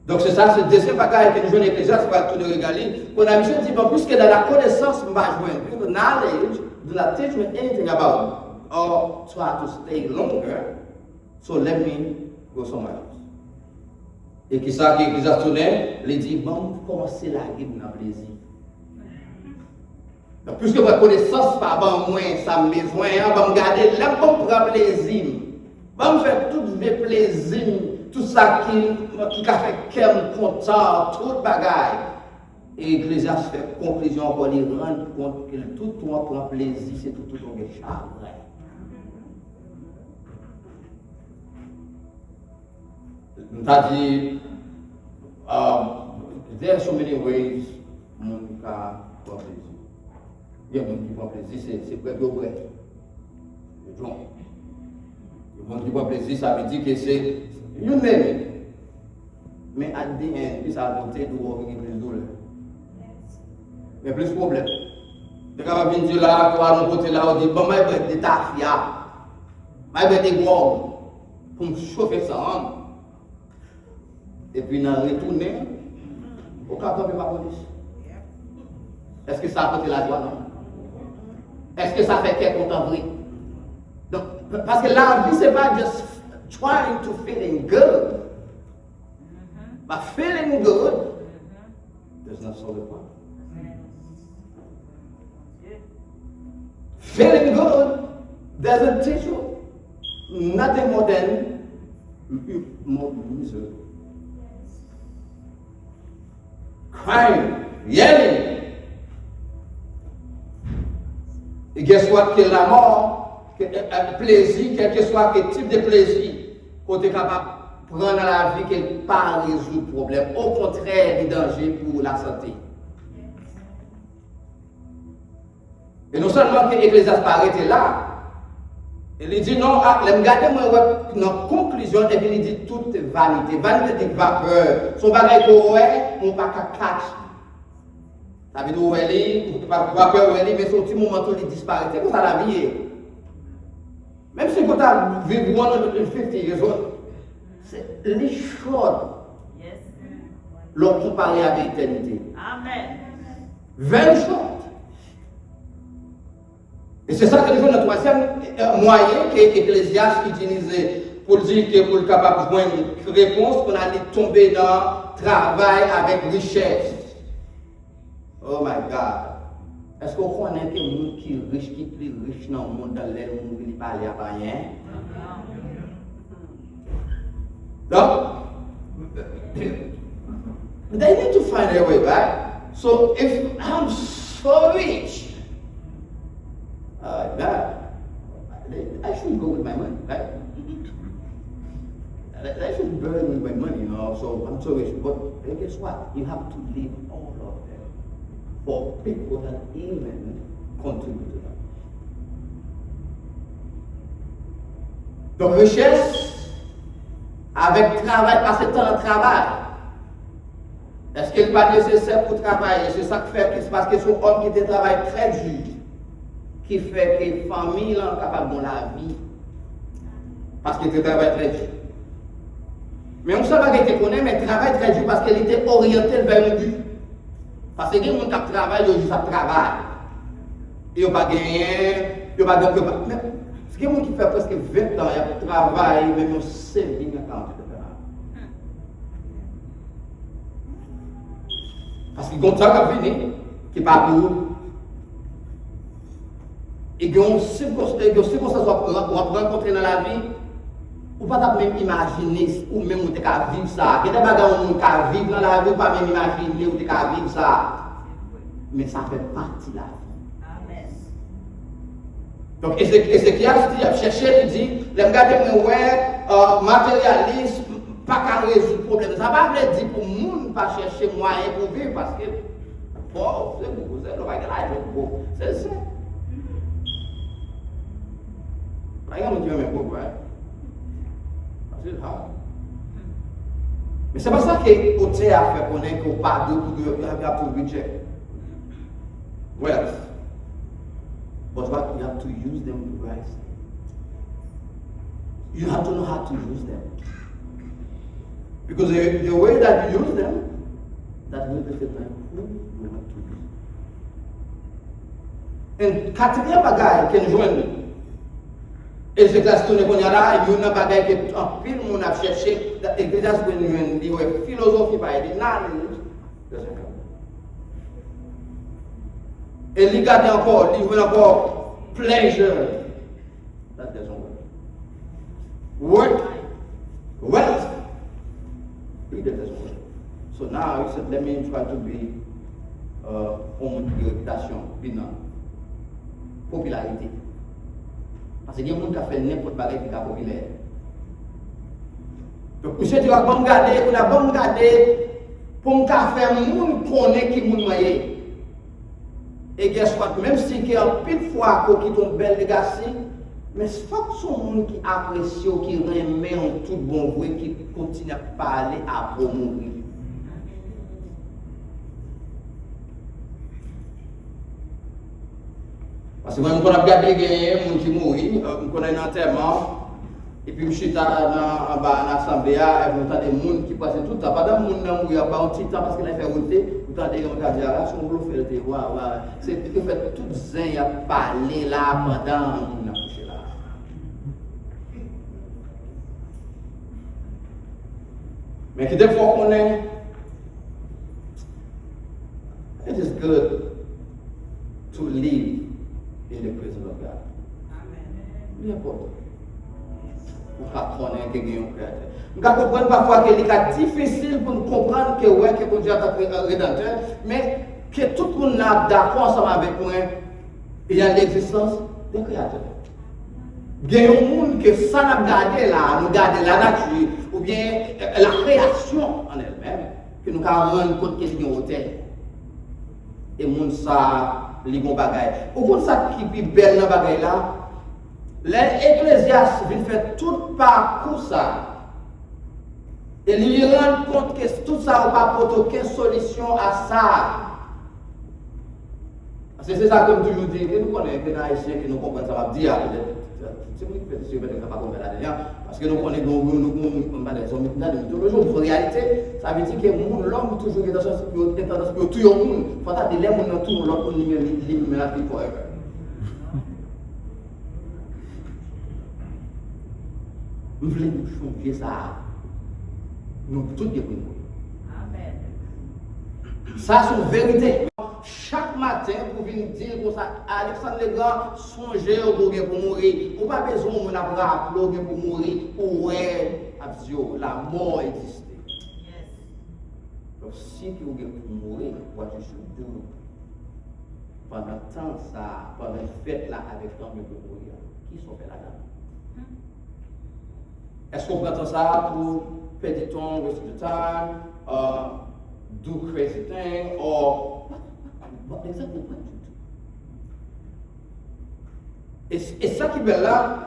Speaker 3: Donc c'est ça, c'est le deuxième bagage que nous jouons l'Ecclésiaste, c'est pas tout de régaler. Qu'on a mis dit, bon, puisque dans la connaissance, je vais joindre, the knowledge, do not teach me anything about it, or try to stay longer, so let me go somewhere else. Et qui ça, qui l'Ecclésiaste tournait, il dit, bon, commencez la guide dans le plaisir. Donc, puisque votre connaissance pas bon moins ça me besoin, va me garder là pour prendre plaisir. Va me faire tout le plaisir, tout ça qui a fait qu'elle content, tout bagaille. Et l'Ecclésiaste fait conclusion pour les rendre compte que tout le monde prend plaisir, c'est tout le chagrin. On a dit, there are so many ways on peut prendre plaisir. Il y a des gens qui prennent plaisir, c'est prêt au vrai. Les gens qui prennent plaisir, ça veut dire que c'est une même. Mais à the end, puis ça a monté de voir qu'il y a plus de douleur. Il y a plus de problèmes. Les gens qui viennent là, qui vont nous côté là, on dit, bon, je vais des tafia, je vais des gros pour me chauffer ça. Et puis, on retourne, au cas où on ne peut pas police. Est-ce que ça a porté la joie, non? Est-ce que ça fait quelque temps vrai? Donc, parce que la vie, c'est pas just trying to feeling good. But feeling good does not solve the problem. Feeling good doesn't teach you nothing more than more misery. Crying, yelling. Et guess what? Que la mort, le plaisir, quel que soit quel type de plaisir, qu'on est capable de prendre dans la vie, qu'elle ne peut pas résoudre le problème. Au contraire, des dangers pour la santé. Et non seulement que l'Ecclésiaste pas arrêté là, il dit non, regardez-moi dans conclusion, et puis il dit toute vanité. Vanité dit vapeur. Son bagage qu'on ouais, on ne peut pas catch. Ça veut dire où elle est, on ne peut pas peur où elle est, mais son petit moment où il disparaît. C'est comme ça la vie est. Même si vous avez vécu 150 years old, c'est les choses l'ont comparé avec l'éternité. Amen. 20 choses. Et c'est ça que nous avons le troisième moyen que l'Ecclésiaste utilisait pour dire que pour être capable de jouer une réponse, qu'on allait tomber dans le travail avec richesse. Oh my God. Est-ce qu'on connaît que les gens qui sont riches, qui sont plus riches dans le monde, dans le monde qui ne parlent pas rien? Donc, they need to find a way, right? So if I'm so rich, I should go with my money, right? That should burn with my money, you know, so I'm so rich. But guess what? You have to leave all of them for people that even contribute to that. Donc, richesse avec travail, passer temps de travail. Est-ce qu'il n'est pas nécessaire pour travailler? C'est ça qui fait que parce que c'est un homme qui travaille très dur, qui fait que les familles sont capables de la vie. Parce qu'il travaille très dur. Mais on ne sait pas qu'il connaît, mais il travaille très dur parce qu'il était orienté vers le but. Parce que les gens qui travaillent, ils juste travaillent. Ils n'ont pas gagné, ils n'ont pas gagné. Mais ce qui est qui fait presque 20 ans, ils travaillent, même ils ont servi dans 40 ans. Parce qu'ils ont un temps qui vient, qui n'est pas pour eux. Et ils ont circonstances pour rencontrer dans la vie. Ou pas même imaginer, ou même où tu as vivre ça. Il y a des bagages où tu as vivre dans la vie, ou pas même imaginer où tu as vivre ça. Mais ça fait partie de la vie.
Speaker 11: Amen.
Speaker 3: Donc, Ézéchiel a cherché, il dit, les gars, matérialiste, pas qu'à résoudre le problème. Ça ne veut pas dire pour le monde pas chercher moyen pour vivre, parce que, bon, c'est beaucoup, c'est le bagage, c'est ça. Regarde, on dit même beaucoup, hein. Mais c'est pas ça que Othé a fait connaître qu'on parle de pour le budget. Wealth. But what you have to use them wisely. You have to know how to use them. Because the way that you use them, that will determine who you want to be. Et quatrième bagaille que nous jouons. Et c'est classe tourner qu'on y a là, il y a un bagage que en pile on a cherché, Ecclésiaste nous dit ouais philosophie pas dit non. Et il garde encore, il veut encore pleasure. That doesn't work. Work, wealth, it doesn't work. So now he said, let me try to be homme de réputation, popularité. Parce qu'il y a des gens qui ont fait n'importe quoi qui est populaire. Donc, monsieur dit, on va regarder, pour me faire les gens connaître qui sont noyés. Et guess what? Même si il y a un peu de fois qui ont une belle legacy, mais il faut que ce soit un monde qui apprécie, qui remet en tout bon vrai, qui continue à parler, à promouvoir. Parce que quand on a regardé les gens qui mourent, on connaît un enterrement, et puis je suis dans l'assemblée, et vous entendez des gens qui passent tout le temps. Pendant que les gens mourent, il y a pas un petit temps parce qu'il a fait router, vous entendez des gens qui disent, si on veut faire le terroir, c'est que fait tout le temps, il a parlé là pendant que les gens ont couché là. Mais qui des fois qu'on est, it is good to live in the presence of God. Amen. N'importe. Pour connaître que Dieu est créateur. Nous comprenons parfois qu'il est difficile pour nous comprendre que ouais que Dieu est un rédempteur, mais que tout le monde est d'accord ensemble avec moi, il y a l'existence d'un créateur. Il y a un monde que ça n'a gardé là, nous garder la nature, ou bien la création en elle-même, que nous avons rendu compte qu'il y a un hôtel. Et le monde ça. Les bons bagages. Au fond, ça qui est belle dans bagaille là, l'Ecclésiaste vient faire tout parcours ça. Et lui rend compte que tout ça n'a pas apporté aucune solution à ça. Parce que c'est ça comme toujours dit, que nous connaissons, que nous haïtiens, que nous comprenons ça va dire. C'est moi qui fais ce que je ne peux pas comprendre là-dedans. Parce que nous connaissons, nous sommes en réalité, ça veut dire que l'homme toujours est dans tendance pour tout le monde. Il faut que les gens tout l'homme pour libre la vie forever. Nous voulons changer ça. Nous tous les gens. Amen. Ça, c'est une vérité. Chaque matin, pour venir dire comme ça, Alexandre le Grand, songez au pour mourir. Ou pas besoin de rappeler pour mourir. Ou la mort existe. Donc, si tu veux mourir, what you should do, pendant le temps, ça, pendant la fête là, avec l'homme pour mourir, qui sont fait là-dedans? Est-ce qu'on prend ça pour faire du temps, waste of time, do crazy thing, or exactly what? Et ça qui est là,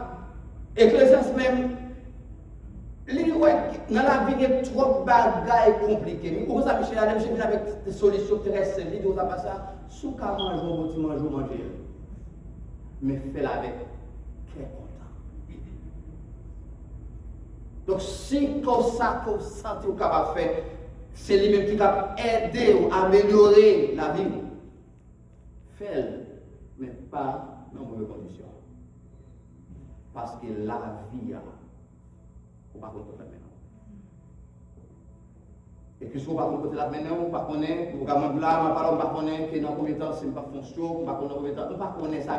Speaker 3: Ecclésiaste même, dans la vie, il y a trop de bagages compliqués. Mais pour ça, Michel Adam, je viens avec des solutions très simples. Il dit, ça passe ça, sous 40 jours, tu manges, manger. Mais fais-la avec quel content. Donc, si comme ça, vous sentez vous capable de faire, c'est lui-même qui va aider ou améliorer la vie. Fais-le, mais pas dans de mauvaises conditions. Parce que la vie, on ne peut pas faire maintenant. Et puis, si on ne peut pas faire maintenant, on ne peut pas connaître, on ne peut pas connaître que dans combien de temps c'est pas fonction, on ne peut pas connaître ça, on ne peut pas connaître ça.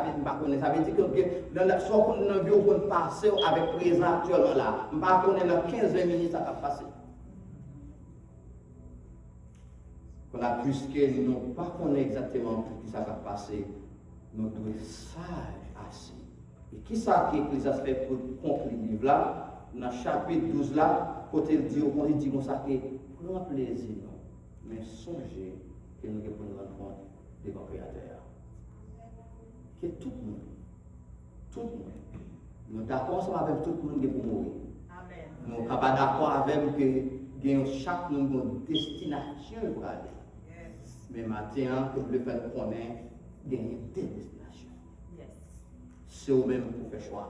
Speaker 3: Ça veut dire que dans la vie, on peut passer avec présent actuellement là. On ne peut pas connaître dans 15-20 minutes, ça va passer. On a plus que nous ne pas connaître exactement ce qui va passer, nous devons être sages assis. Et qui ça que l'Ecclésiaste fait pour conclure le livre là? Dans le chapitre 12 là, côté il dit comme ça que prends plaisir, mais songez que nous devons nous rendre compte de notre Créateur. Que tout le monde, nous d'accord avec tout le monde qui est pour mourir. Nous ne sommes pas d'accord avec que chaque monde a une destination pour aller. Mais maintenant, que vous le faites connaître, gagner des destinations. C'est vous-même pour faire choix.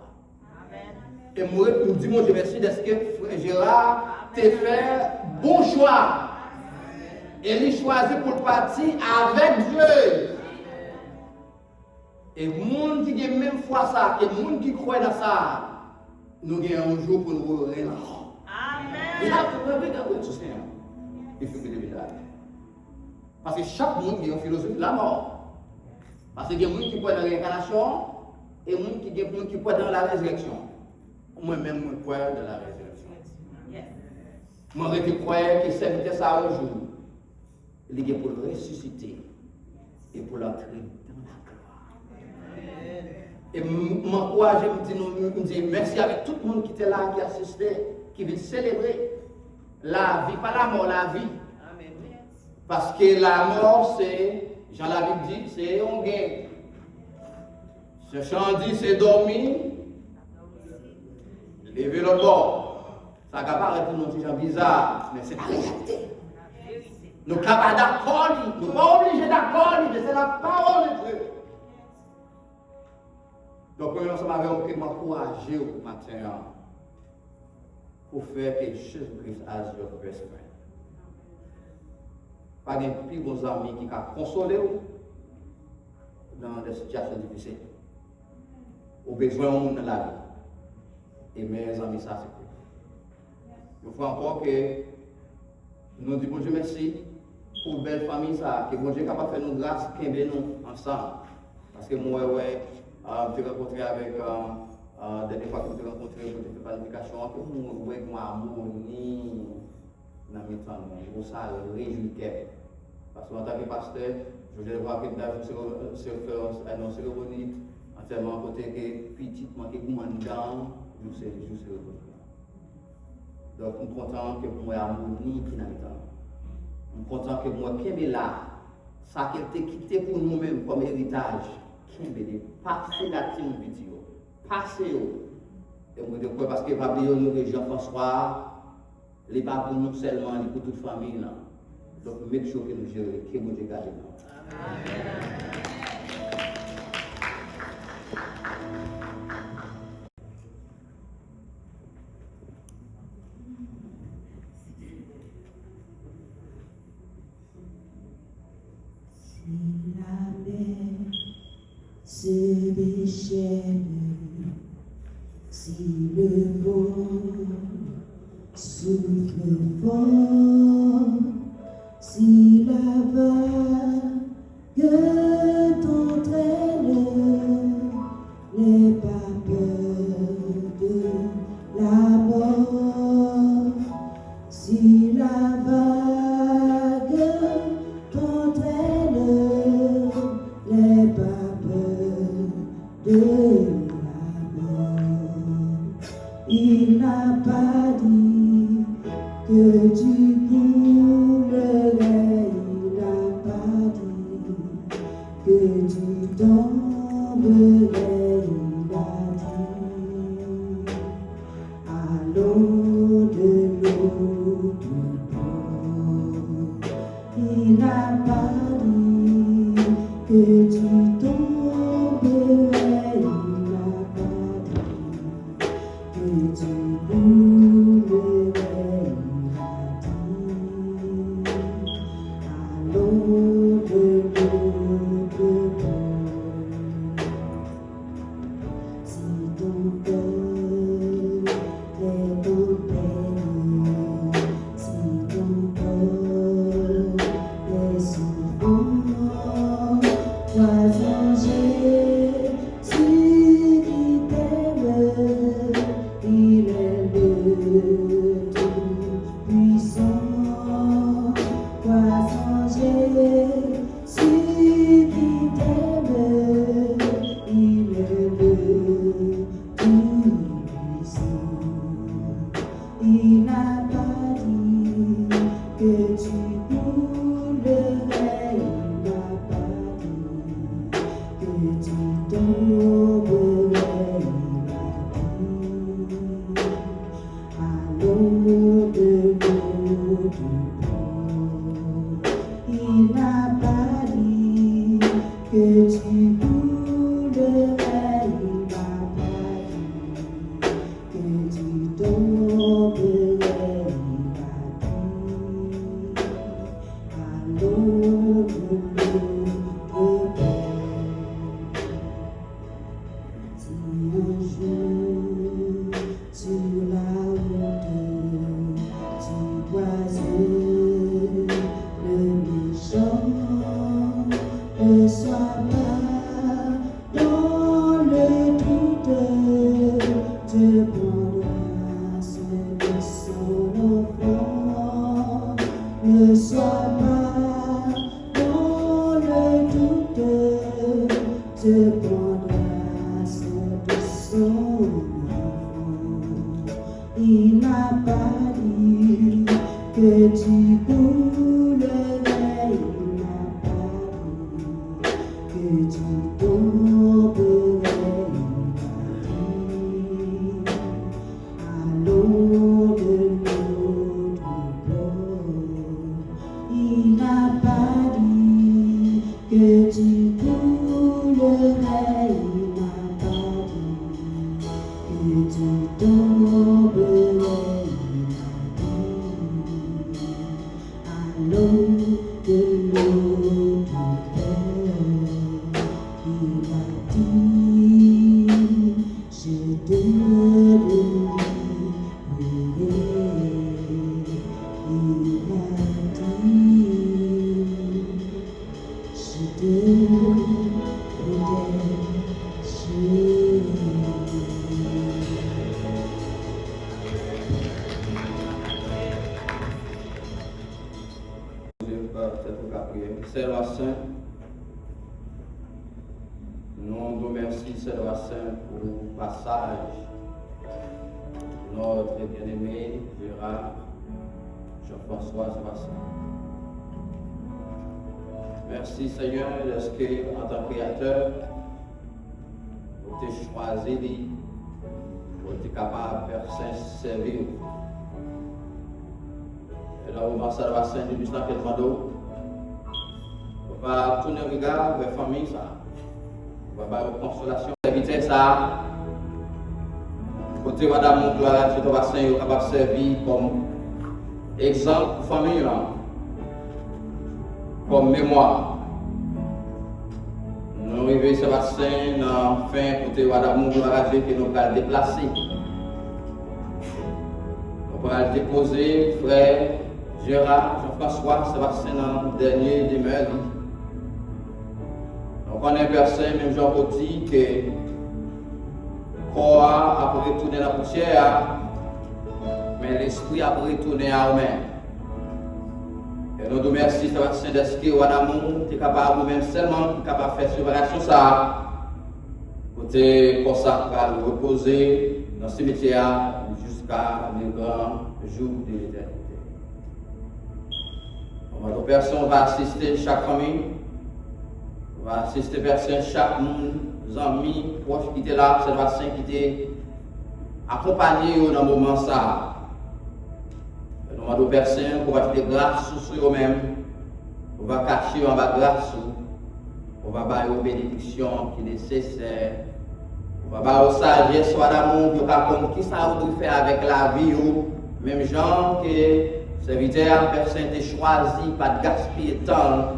Speaker 3: Et moi, je me dis, mon Dieu, merci d'être que Frère Gérard t'a fait bon choix. Et il choisit pour partir avec Dieu. Et les gens qui ont même foi ça, et les gens qui croient dans ça, nous avons un jour pour nous revenir là. Amen. Il faut que nous le parce que chaque monde a une philosophie de la mort. Parce qu'il y a des gens qui croient dans la réincarnation et des gens qui croient dans la résurrection. Moi-même, je crois dans la résurrection. Moi, je crois que c'est ça un jour. Il est pour le ressusciter et pour l'entrer dans la gloire. Et moi, je me dis merci avec tout le monde qui était là, qui assistait, qui vient célébrer la vie, pas la mort, la vie. Parce que la mort, c'est, Jean la Bible dit, c'est un gain. Ce chant dit, c'est dormir, lever le bord. Ça va paraître pour nous des gens bizarres, mais c'est la réalité. Nous ne sommes pas d'accord, nous ne sommes pas obligés d'accord, mais c'est la parole de Dieu. Donc, nous sommes encouragés au matin pour faire que Jésus-Christ as your best friend. Pas de plus bons amis qui ont consolé dans des situations difficiles. Au besoin de la vie. Et mes amis, ça c'est tout. Il faut encore que nous disons bon Dieu merci pour une belle famille, ça, que bon Dieu est capable de faire nous grâce, qu'il y nous ensemble. Parce que moi, j'ai rencontré avec des fois que j'ai rencontré pour des planifications, que moi, j'ai harmonie dans mes temps, ça réjouit. Parce qu'en tant que pasteur, je vais voir que dans une cérémonie, entièrement côté que petitement, que vous m'en dedans, nous c'est juste donc, je suis content que moi, harmonie qui n'a pas. Je suis content que moi, qui est là, ça qui a été quitté pour nous-mêmes comme héritage, qui est passer la team vidéo, passer. Et moi, je crois parce que Fabio nous et Jean-François, les pas pour nous seulement, mais pour toute famille. Là. Donc, make sure que nous gérons, que nous gardons.
Speaker 4: Si la mer se déchaîne, si le vent souffle fort, si la vague t'entraîne, n'aie pas peur de la mort. Si la vague t'entraîne, n'aie pas peur de la mort. Il n'a pas que tu tomberais, il a dit, à l'eau de l'eau du port. Il n'a pas dit que tu tomberais, il n'a pas dit que tu coulerais, il a dit, à l'eau de l'eau du port. Si ton cœur est en peine, si ton cœur est souffrant, toi changer, celui qui t'aime, il est le Tout-Puissant. Toi changer, celui qui t'aime, il est le Tout-Puissant. Il n'a pas dit que tu coulerais, il n'a pas dit que tu tomberais, il a dit, à l'eau de l'eau du port. Il n'a pas dit que tu coulerais, il n'a pas dit que tu tomberais, il a dit, à l'eau de l'eau du port. Si un jour sur la route tu croises le méchant, ne sois pas dans le doute, te prendras soin de son enfant. Ne sois pas dans le doute, te prendras soin de son enfant. Il n'a pas dit que tu coulerais, il n'a pas dit que tu tomberais, il a dit, à l'eau de l'eau du port. Il n'a pas dit que tu coulerais, il n'a pas dit que tu tomberais, il a dit, à l'eau de l'eau du port. Il a dit, je te délivrerai. Il a dit, je te
Speaker 3: Seigneur Saint, nous vous remercions, Seigneur Saint, pour le passage de notre bien-aimé Gérard Jean-François Sébastien. Merci, Seigneur, de ce que, en tant que créateur, vous avez choisi, vous êtes capable de faire servir. Et là, vous pensez à la Saint du Saint Pedro. On va tourner le regard vers la famille, ça. On va avoir une consolation. Éviter ça. Côté Madame Gloire, tu vas être capable de servir comme exemple pour la famille, comme mémoire. Nous arrivons Sébastien dans fin côté Madame Gloire, que nous allons déplacer. Nous allons déposer frère Gérard Jean-François Sébastien dans le dernier demeure. Donc on est personne, même Jean dit que le corps a retourné dans la poussière, mais l'esprit a retourné à eux-mêmes. Et nous nous remercions Sébastien de ce que Wadamou est capable, même seulement capable de faire séparation ça, côté pour ça, pour reposer dans ce cimetière jusqu'à le grand jour de l'éternité. Notre personne va assister chaque famille. On va assister personne, chaque monde, amis, proches qui étaient là, observation qui étaient accompagnés dans le moment ça. Nous demandons aux personnes pour acheter grâce sur eux-mêmes, on va cacher en bas grâce, on va avoir une bénédiction qui est nécessaire, on va avoir une sagesse, soit d'amour, pour comprendre qui ça doit faire avec la vie, même genre que serviteur, personne est choisi, pas de gaspiller de temps.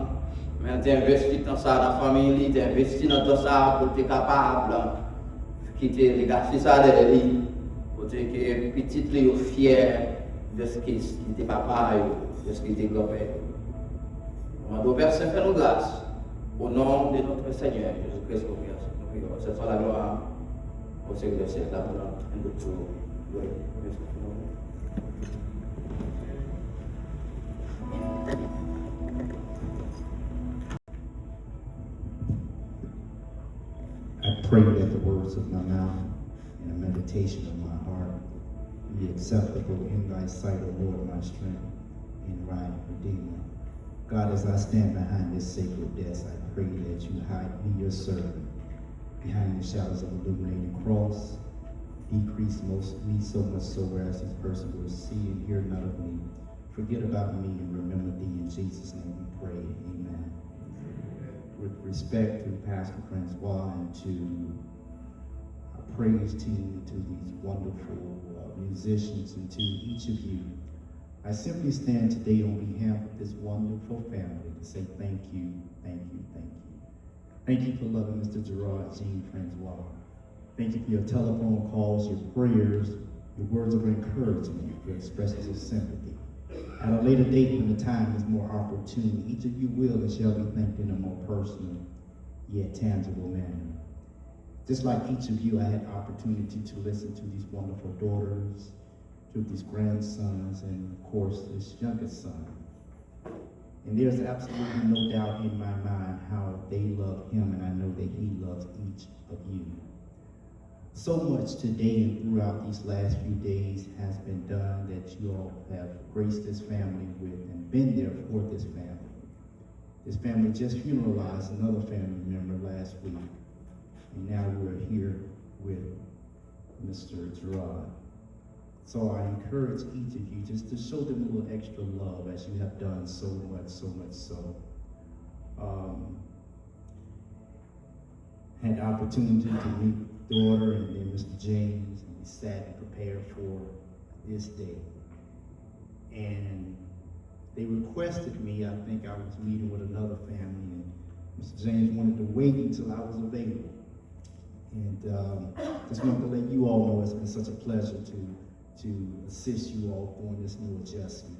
Speaker 3: Mais tu investis dans ça dans la famille, tu investis dans ça pour être capable de quitter les gars, ça de lui, pour que les petites soient fiers de ce qu'il était papa, de ce qu'il était grand-père. On doit personne faire nos grâces au nom de notre Seigneur Jésus-Christ. Nous prions. C'est ça la gloire au Seigneur de cette table.
Speaker 12: I pray that the words of my mouth and the meditation of my heart be acceptable in thy sight, O Lord, my strength and right Redeemer. God, as I stand behind this sacred desk, I pray that you hide me, your servant, behind the shadows of the illuminated cross. Decrease me so much so as this person will see and hear none of me. Forget about me and remember thee. In Jesus' name we pray. Amen. With respect to Pastor Francois and to our praise team, to these wonderful musicians, and to each of you, I simply stand today on behalf of this wonderful family to say thank you, thank you, thank you. Thank you for loving Mr. Gerard Jean Francois. Thank you for your telephone calls, your prayers, your words of encouragement, your expressions of sympathy. At a later date, when the time is more opportune, each of you will and shall be thanked in a more personal, yet tangible manner. Just like each of you, I had the opportunity to listen to these wonderful daughters, to these grandsons, and of course, this youngest son. And there's absolutely no doubt in my mind how they love him, and I know that he loves each of you. So much today and throughout these last few days has been done that you all have graced this family with and been there for this family. This family just funeralized another family member last week, and now we're here with Mr. Gerard. So I encourage each of you just to show them a little extra love as you have done so much so. Had the opportunity to meet daughter and then Mr. James, and we sat and prepared for this day. And they requested me, I think I was meeting with another family, and Mr. James wanted to wait until I was available. And just wanted to let you all know it's been such a pleasure to assist you all during this new adjustment.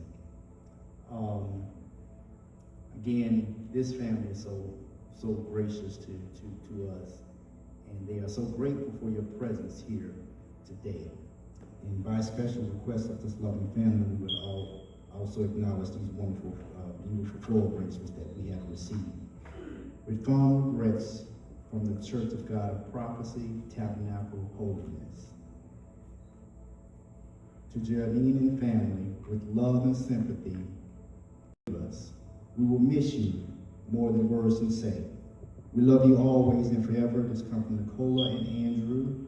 Speaker 12: Again, this family is so gracious to us. And they are so grateful for your presence here today. And by special request of this loving family, we would also acknowledge these wonderful, beautiful floral arrangements that we have received. With fond regrets from the Church of God of Prophecy, Tabernacle, Holiness. To Geraldine and family, with love and sympathy, we will miss you more than words can say. We love you always and forever. This comes from Nicola and Andrew.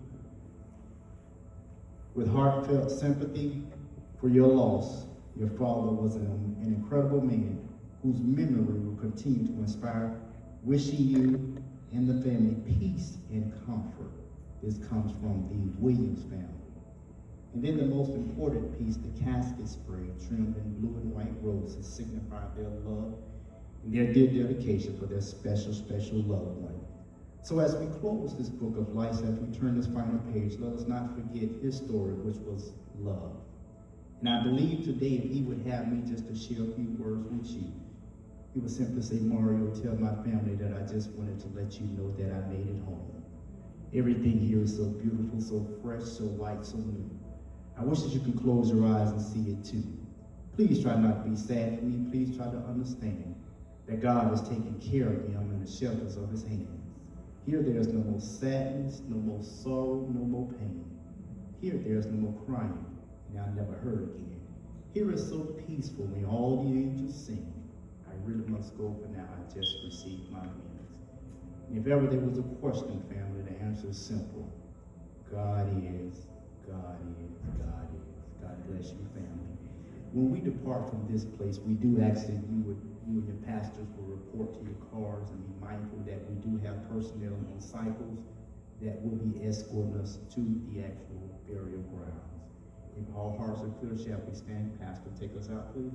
Speaker 12: With heartfelt sympathy for your loss, your father was an incredible man whose memory will continue to inspire, wishing you and the family peace and comfort. This comes from the Williams family. And then the most important piece, the casket spray trimmed in blue and white roses signify their love and their dear dedication for their special loved one. So as we close this book of life, as we turn this final page, let us not forget his story, which was love. And I believe today, if he would have me just to share a few words with you, he would simply say, Mario, tell my family that I just wanted to let you know that I made it home. Everything here is so beautiful, so fresh, so white, so new. I wish that you could close your eyes and see it too. Please try not to be sad for me. Please try to understand that God is taking care of him in the shelters of his hands. Here there's no more sadness, no more sorrow, no more pain. Here there's no more crying, and I'll never hurt again. Here is so peaceful when all the angels sing. I really must go for now. I just received my wings. If ever there was a question, family, the answer is simple. God is, God is, God is. God bless you, family. When we depart from this place, we do ask that you and your pastors will report to your cars and be mindful that we do have personnel on cycles that will be escorting us to the actual burial grounds. If all hearts are clear, shall we stand? Pastor, take us out, please.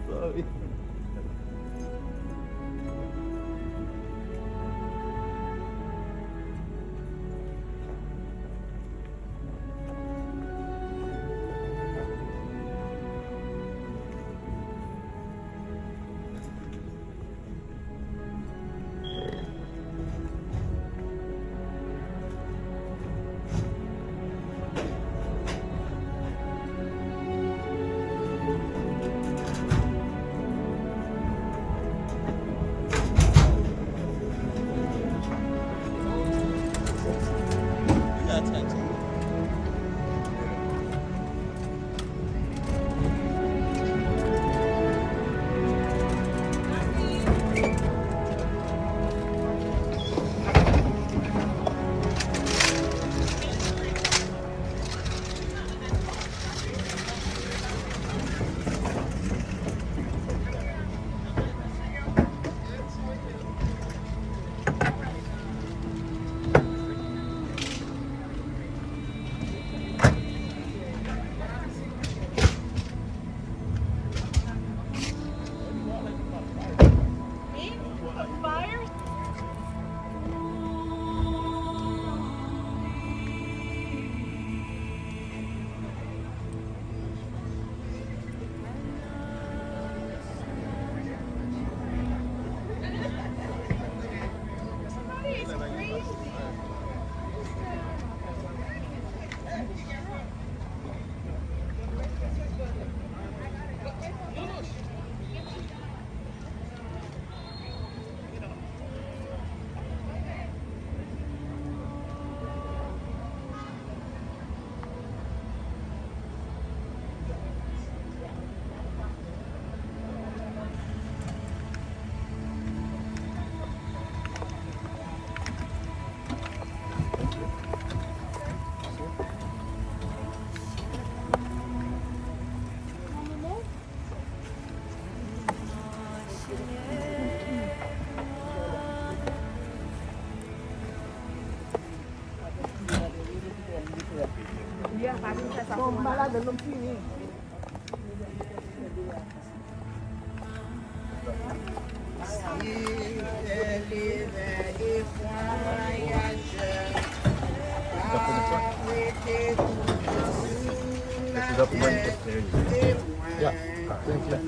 Speaker 10: Sorry.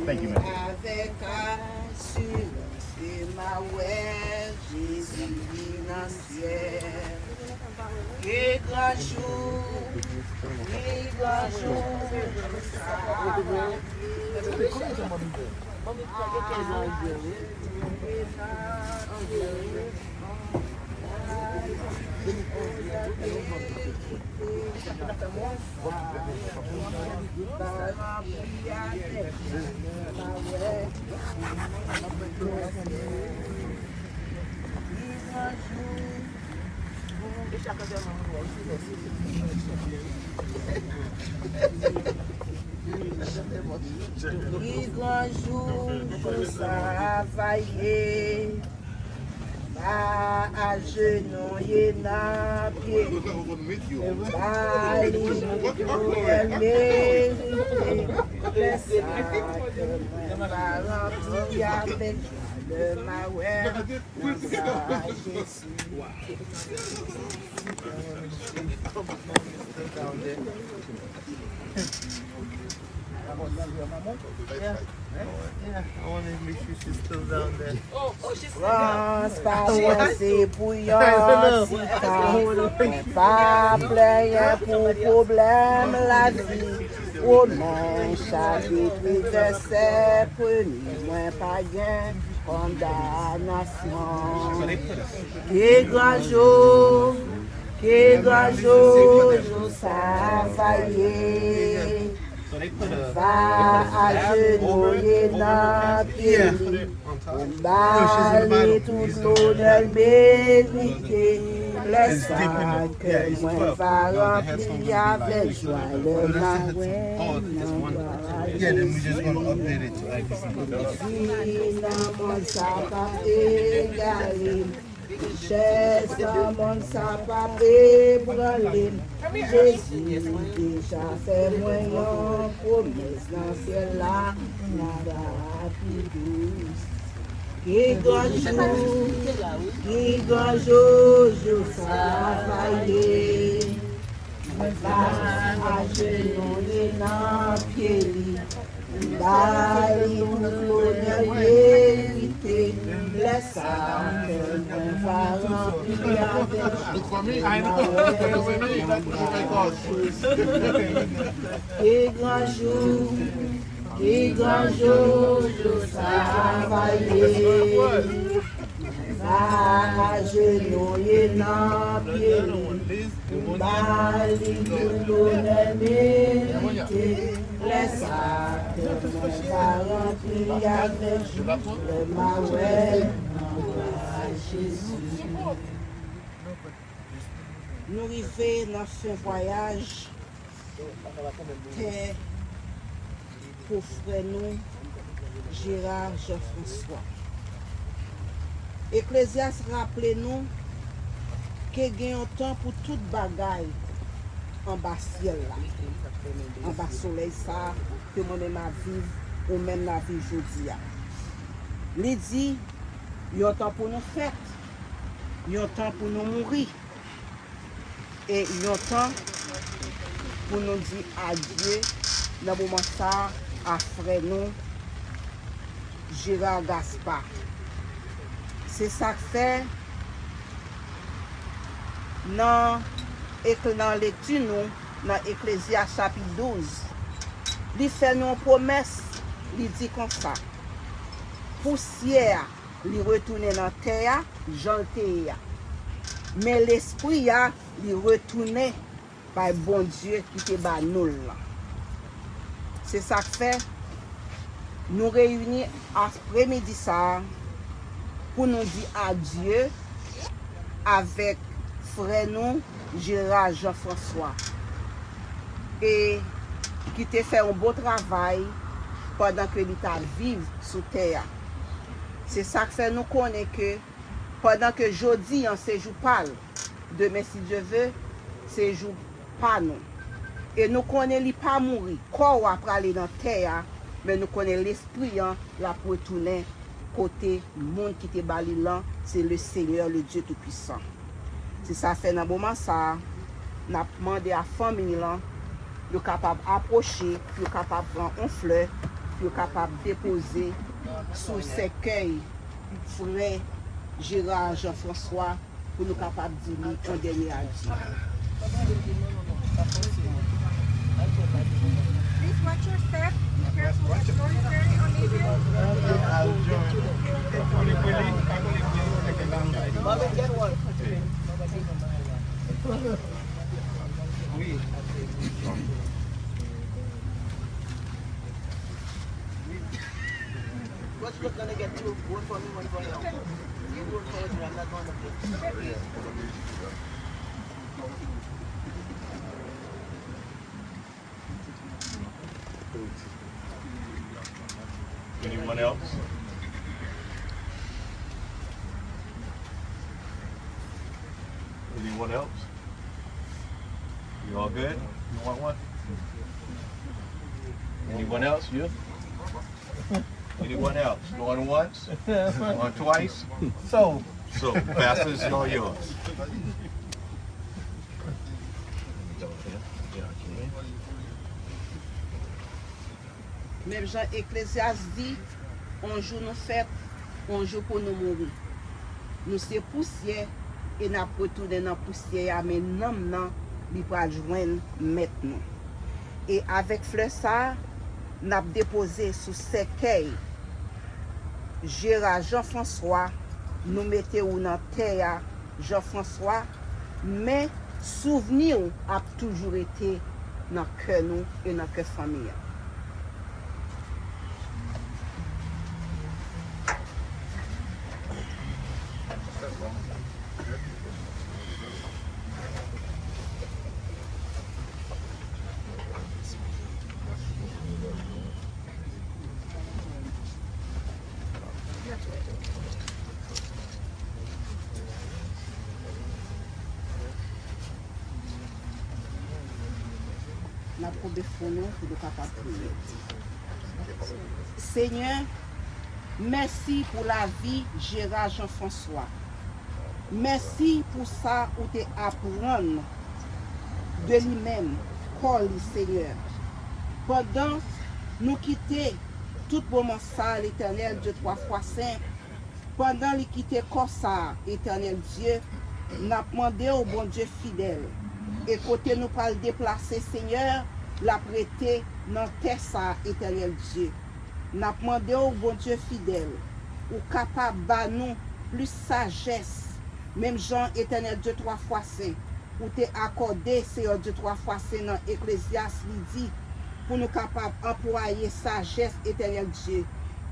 Speaker 7: Thank you, man.
Speaker 9: Avec assurance, c'est ma ouais, Jésus vit dans le ciel. Et grand jour, grand jour, travailler, pas à genouiller n'a pied, pas aimer, les sacrements, pas remplir avec le mawère, Jésus. France, pas c'est bouillant, pas plein pour problème la vie. Au nom chapitre de ses premiers moins païens, condamnation. Quel grand jour, Va agenouiller dans pied, baler toute l'honneur mérité, laisse pas que moi va remplir avec joie le marais.
Speaker 10: Yeah, then we just gonna update it to
Speaker 9: Jésus déjà fait moyen promesse dans ce ciel-là, qui grand jour travailler, va agenouiller dans pied, bali tout vérité, laisse va remplir qui grand jour travailler, va agenouiller dans pied, bali tout l'honneur mérité, laisse va remplir avec le marais Jésus. Nous arrivons dans ce voyage pour frère nous, Gérard Jean-François. Ecclésiaste rappelez-nous qu'il y a un temps pour toute bagaille en bas ciel là, en bas soleil ça, que moi-même à vivre, ou même la vie aujourd'hui. Il dit, il y a un temps pour nous fêter, il y a un temps pour nous mourir, et il y a un temps pour nous dire adieu, dans le moment ça, à frère nous, Gérard Gaspard. C'est ça que fait, dans la lecture, nous, dans Ecclésiaste chapitre 12, il fait nous une promesse, il dit comme ça. Poussière, il retourne dans la terre, janté. Mais l'esprit, il retourne par bon Dieu qui te bat nous. C'est ça que fait, nous réunir après-midi ça pour nous dire adieu avec frère nous, Gérard Jean-François. Et qui t'a fait un beau travail pendant que l'État vive sous terre. C'est ça que fait nous connaître que pendant que jeudi en séjour parle, demain si Dieu veut, séjour pas nous. Et nous connaissons qu'il pas mourir, corps après aller dans terre, mais nous connaissons l'esprit la pour retourner côté monde qui te bali là, c'est le Seigneur, le Dieu Tout-Puissant. C'est ça fait dans moment ça, n'a demandé à la famille là, de capable approcher, de capable prendre un fleur, de capable déposer sous cercueil frère Gérard Jean-François pour nous capable dire un dernier adieu.
Speaker 13: Please watch your step. Be careful with the door very
Speaker 5: What's gonna get you? One for me, one for you. You work for it, I'm not going to play.
Speaker 14: Anyone else? Anyone else? You all good? You want one? Anyone else? You? Anyone else? Going once? Going twice? So, Pastor, it's all yours.
Speaker 9: Même Jean Ecclésiaste dit, un jour nous fêtes, un jour pour nous mourir. Nous sommes poussière et nous retournons dans la poussière, mais nous nous allons joindre maintenant. Et avec fleur ça, nous avons déposé sous cercueil Gérard Jean-François, nous mettons dans la terre Jean-François, mais souvenir a toujours été dans le cœur nous et dans la famille. approber pour nous capables de prier. Seigneur, merci pour la vie Gérard Jean-François. Merci pour ça où tu apprends de lui-même, call Seigneur. Pendant nous quitter tout moment ça, l'Éternel Dieu 3 fois saint, pendant nous quitter comme ça, Éternel Dieu, n'a demandé au bon Dieu fidèle. Et côté nous pas le déplacer, Seigneur, la prêter dans terre ça, Éternel Dieu. N'a demandé au bon Dieu fidèle, ou capable de nous plus sagesse, même Jean Éternel Dieu 3 fois saint, ou t'es accordé, Seigneur Dieu 3 fois saint dans Ecclésiaste, il dit, pour nous capables d'employer sagesse, Éternel Dieu.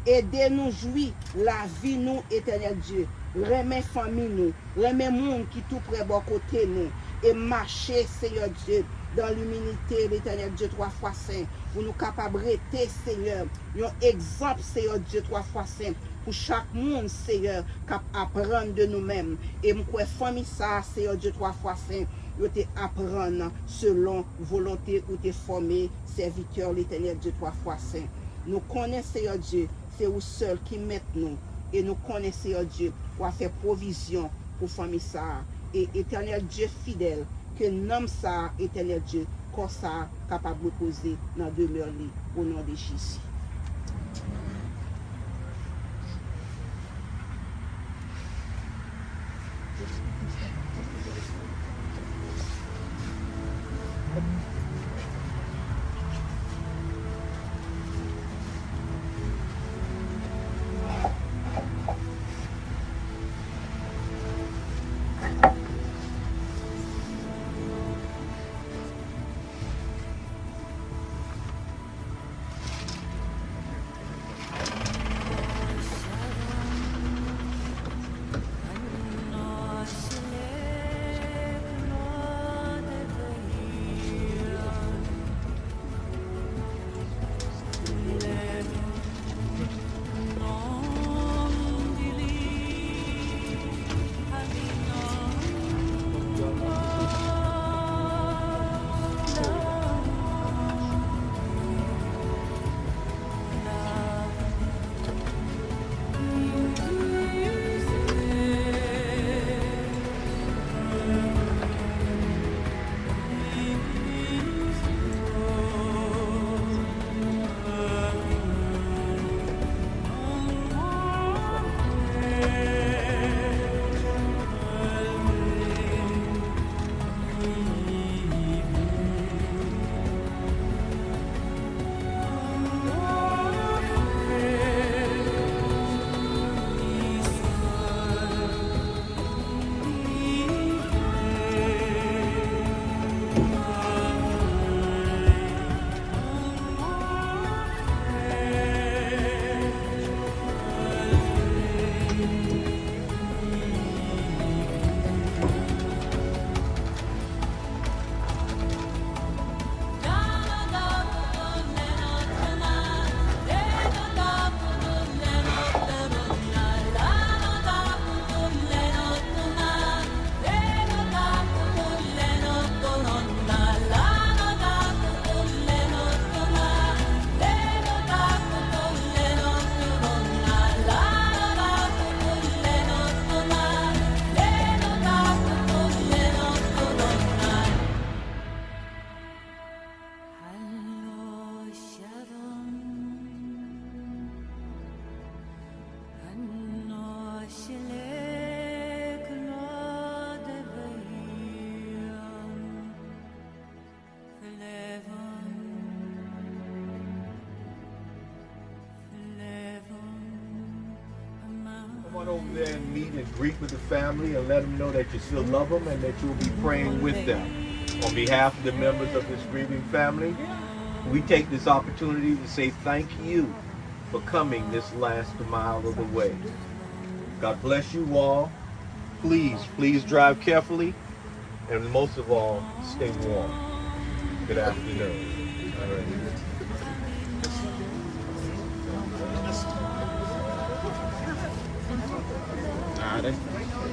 Speaker 9: Aidez-nous jouir la vie, nous, Éternel Dieu. Remets famille, nous. Remets monde qui tout près bon côté, nous. Et marcher, Seigneur Dieu, dans l'humilité, l'Éternel Dieu 3 fois saint. Pour nous capables de rester, Seigneur. Un exemple, Seigneur Dieu 3 fois saint. Pour chaque monde, Seigneur, capable d'apprendre de nous-mêmes. Et nous famille ça, Seigneur Dieu 3 fois saint. Nous te apprendre selon volonté ou te former serviteur l'Éternel Dieu 3 fois saint. Nous connaissons, Seigneur Dieu, c'est vous seul qui met nous. Et nous connaissons, Seigneur Dieu, pour faire provision pour famille ça. Et Éternel Dieu fidèle, que nomme ça, Éternel Dieu, comme ça, capable de poser dans demeure au nom de Jésus.
Speaker 14: Over there and meet and greet with the family and let them know that you still love them and that you'll be praying with them. On behalf of the members of this grieving family, we take this opportunity to say thank you for coming this last mile of the way. God bless you all. Please drive carefully, and most of all, stay warm. Good afternoon. All right.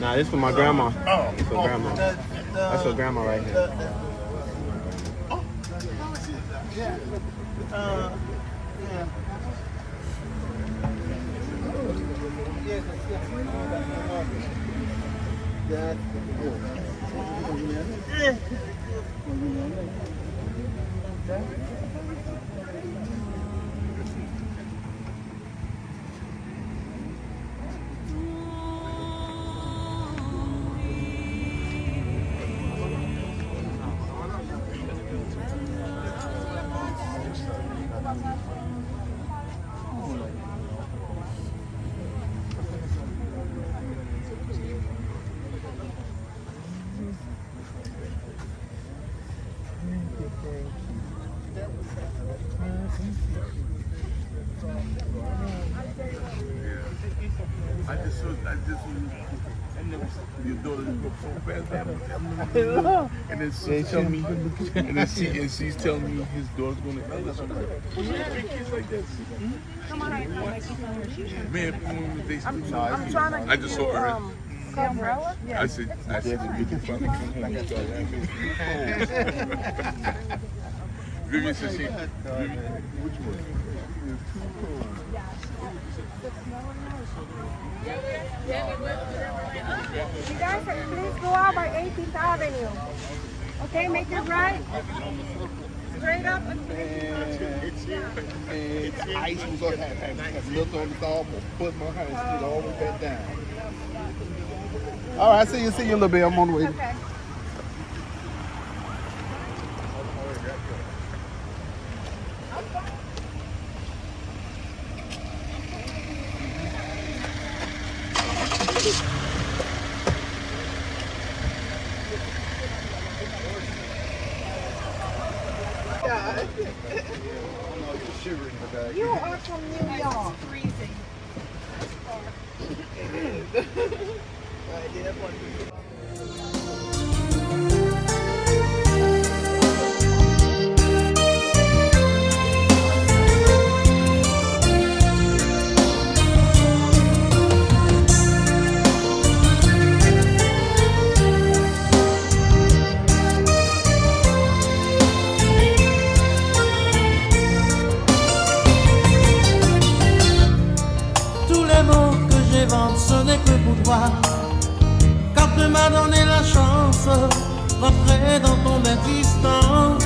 Speaker 15: Nah, this for my grandma. This for grandma. That's for grandma right here.
Speaker 16: Your daughter looked so fast, and then she tell me, and she's telling me his daughter's gonna. Big kids like that.
Speaker 13: Come on,
Speaker 16: Man, they
Speaker 13: I'm trying to.
Speaker 16: I just saw her.
Speaker 13: Umbrella?
Speaker 16: I said, you can fucking Vivian said she. Which one?
Speaker 13: You guys, please go out by 18th Avenue. Okay, make it right. Straight up and
Speaker 16: It's ice was on have milk on the thumb, put my hands all the way back down. All right, see you in a little bit. I'm on the way.
Speaker 13: Okay. You are from New York. It's freezing.
Speaker 2: Ce n'est que pour toi, car tu m'as donné la chance d'entrer dans ton existence.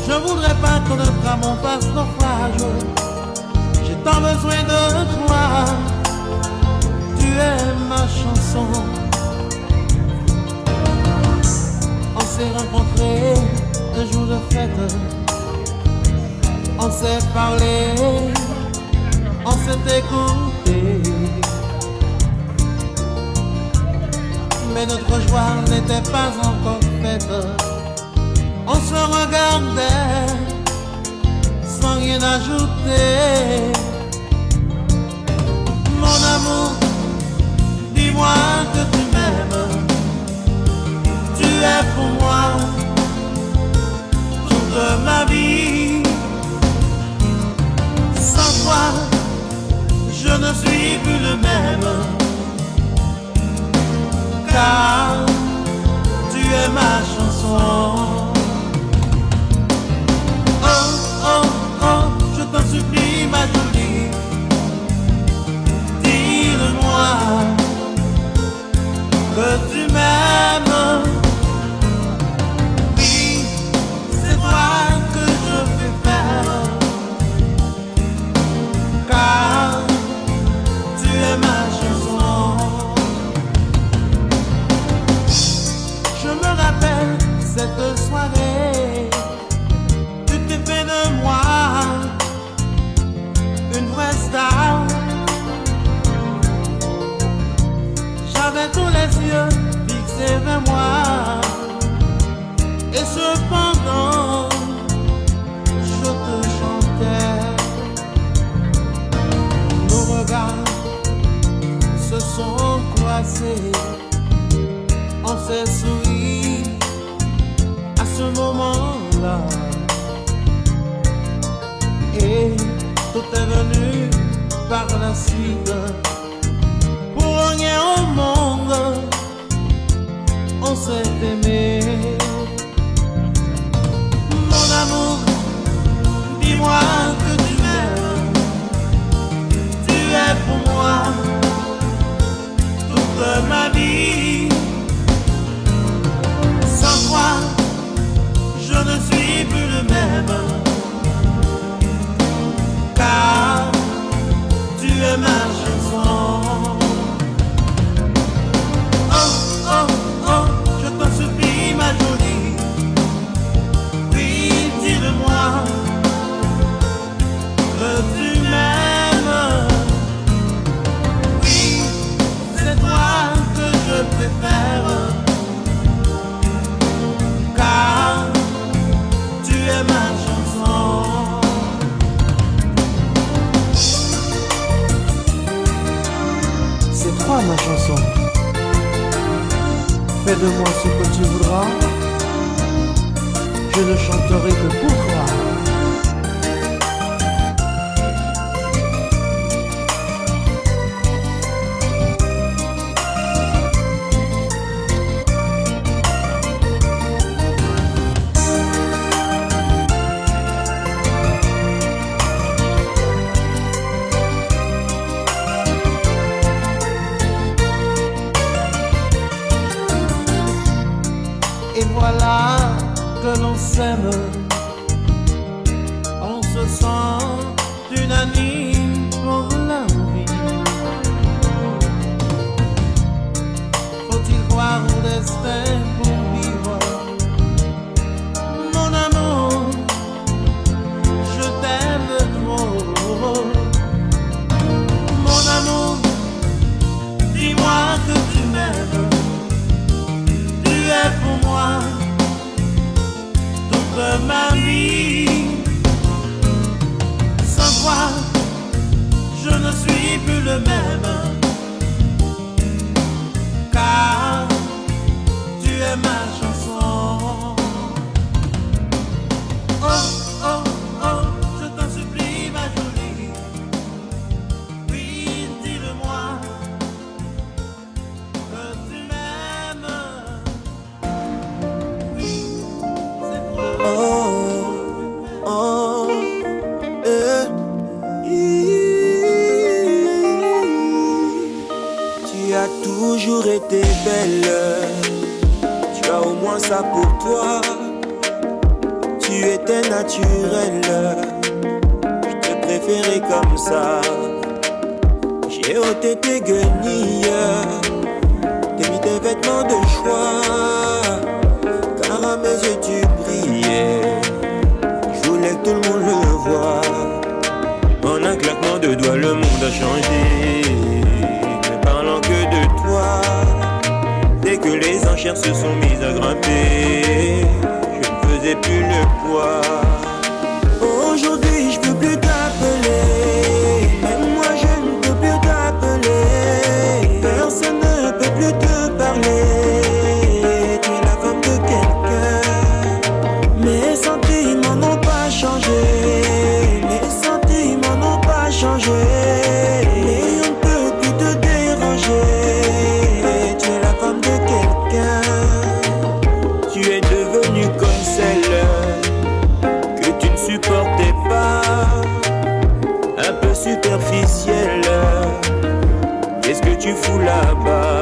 Speaker 2: Je voudrais pas que notre amour fasse naufrage. J'ai tant besoin de toi. Tu es ma chanson. On s'est rencontrés un jour de fête. On s'est parlé. On s'est écouté, mais notre joie n'était pas encore faite. On se regardait sans rien ajouter. Mon amour, dis-moi que tu m'aimes. Tu es pour moi toute ma vie. Sans toi, je ne suis plus le même, car tu es ma chanson. Oh, oh, oh, je t'en supplie, ma jolie, dis-le-moi que tu m'aimes. Oui, c'est toi que je veux faire, car tu es ma chanson. Je me rappelle cette soirée, tu t'es fait de moi une vraie star. J'avais tous les yeux fixés vers moi, et cependant je te chantais. Nos regards se sont croisés, on s'est souri à ce moment-là, et tout est venu par la suite. Pour rien au monde, on s'est aimé. Fais de moi ce que tu voudras, je ne chanterai que pour toi. Et voilà que l'on s'aime, on se sent unanime pour la vie. Faut-il croire au destin pour vivre? Mon amour, je t'aime trop. Mon amour, dis-moi que tu m'aimes. Tu es pour moi toute ma vie. Sans toi, je ne suis plus le même. Car tu es ma chanson. Oh, oh, oh, je t'en supplie, ma jolie. Oui, dis-le-moi que tu m'aimes.
Speaker 17: Oh, oh, Tu as toujours été belle, tu as au moins ça pour toi. Tu étais naturelle, je te préférais comme ça. J'ai ôté tes guenilles, t'as mis tes vêtements de choix. Car à mes yeux tu brillais, je voulais que tout le monde le voie. En un claquement de doigts le monde a changé, ne parlant que de toi. Dès que les enchères se sont mises à grimper, je ne faisais plus le poids. Aujourd'hui je peux plus t'appeler, même moi je ne peux plus t'appeler. Personne ne peut plus te parler. Mes sentiments n'ont pas changé, mes sentiments n'ont pas changé. Et on ne peut plus te déranger. Tu es la femme de quelqu'un, tu es devenue comme celle que tu ne supportais pas, un peu superficielle. Qu'est-ce que tu fous là-bas?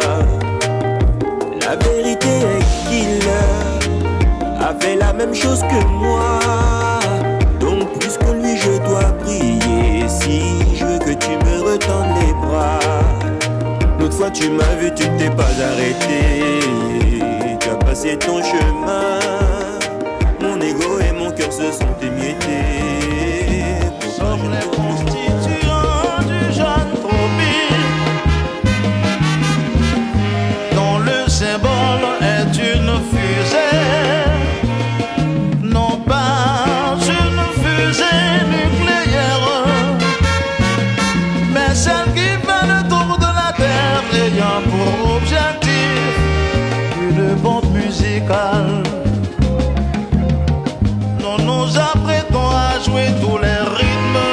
Speaker 17: La vérité est qu'il a fait la même chose que moi. Donc plus que lui je dois prier, si je veux que tu me retendes les bras. L'autre fois tu m'as vu, tu ne t'es pas arrêté, tu as passé ton chemin. Mon ego et mon cœur se sont émiettés.
Speaker 18: Sommes les constituants du jeune tropile, dont le symbole est une fusée. Non pas une fusée nucléaire, mais celle qui fait le tour de la Terre, ayant pour objectif une bombe musicale. Nous nous apprêtons à jouer tous les rythmes,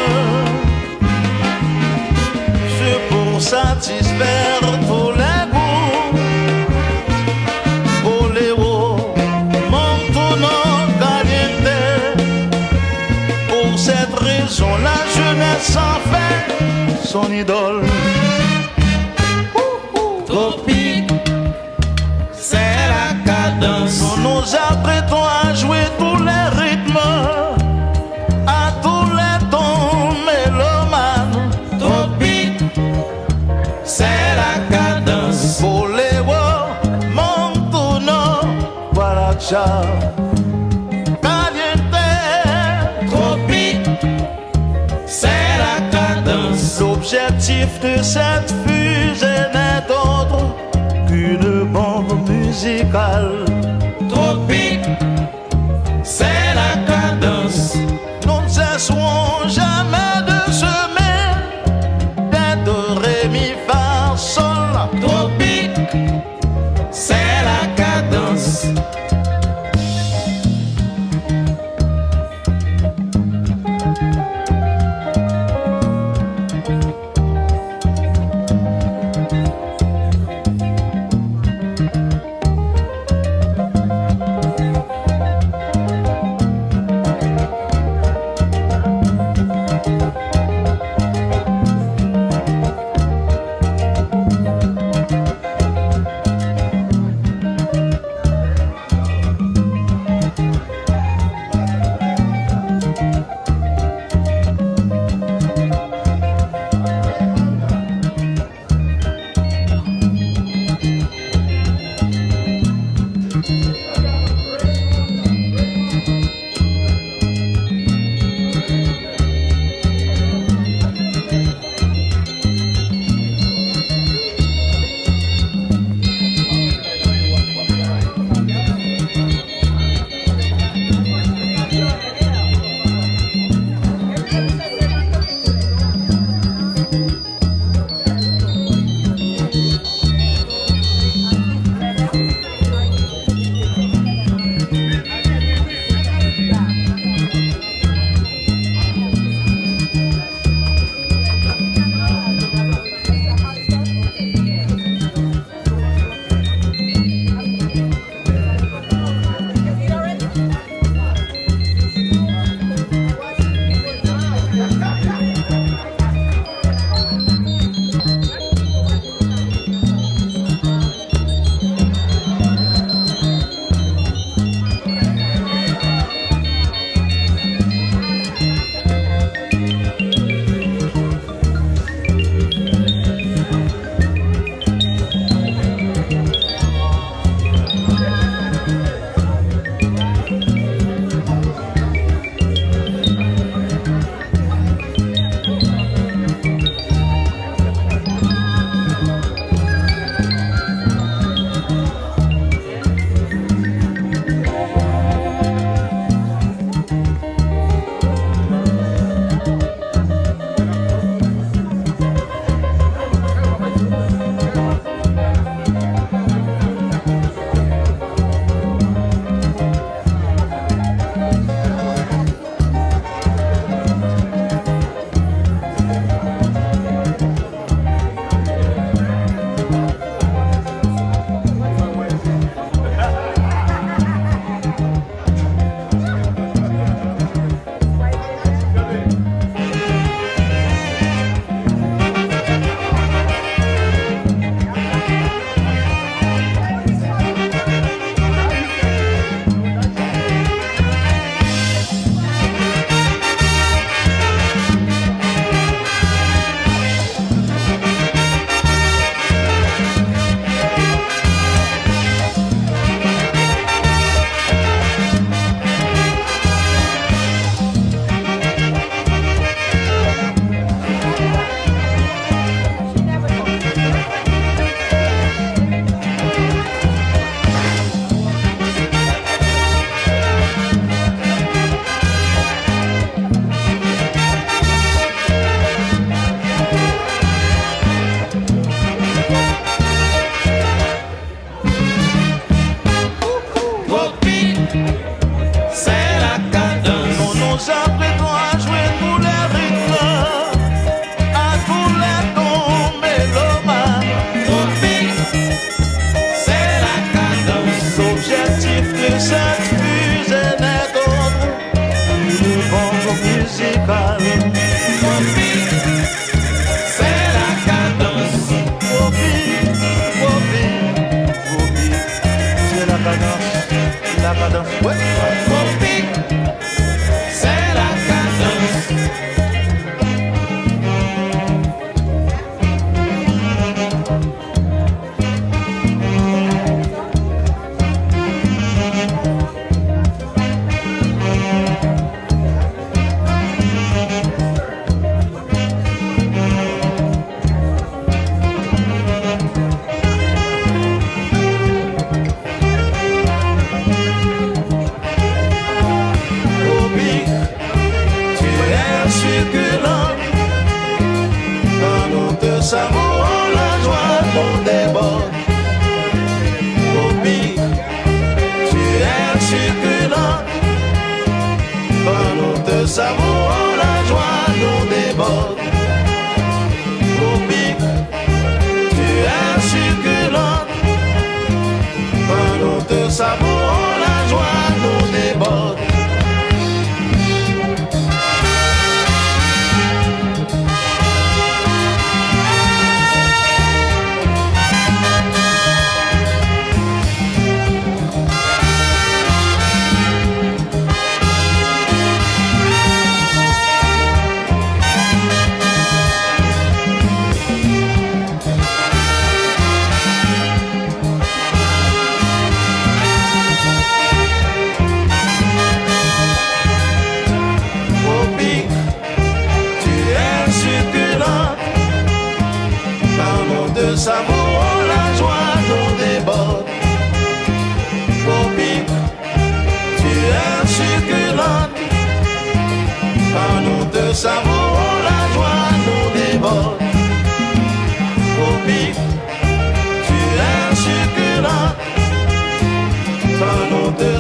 Speaker 18: c'est pour satisfaire tous les goûts. Oléo, Montono, Caliente. Pour cette raison, la jeunesse en fait son idole. Tropique, c'est la cadence. Nous nous apprêtons à jouer tous les rythmes, à tous les tons mélomanes. Tropique, c'est la cadence. Oléo, Montono, voilà ça. L'objectif de cette fusée n'est autre qu'une bombe musicale. Tropique, c'est la cadence. Nous ne cesserons jamais de semer des do, ré, mi, fa, sol. Tropique, c'est la cadence.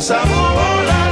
Speaker 18: Savour la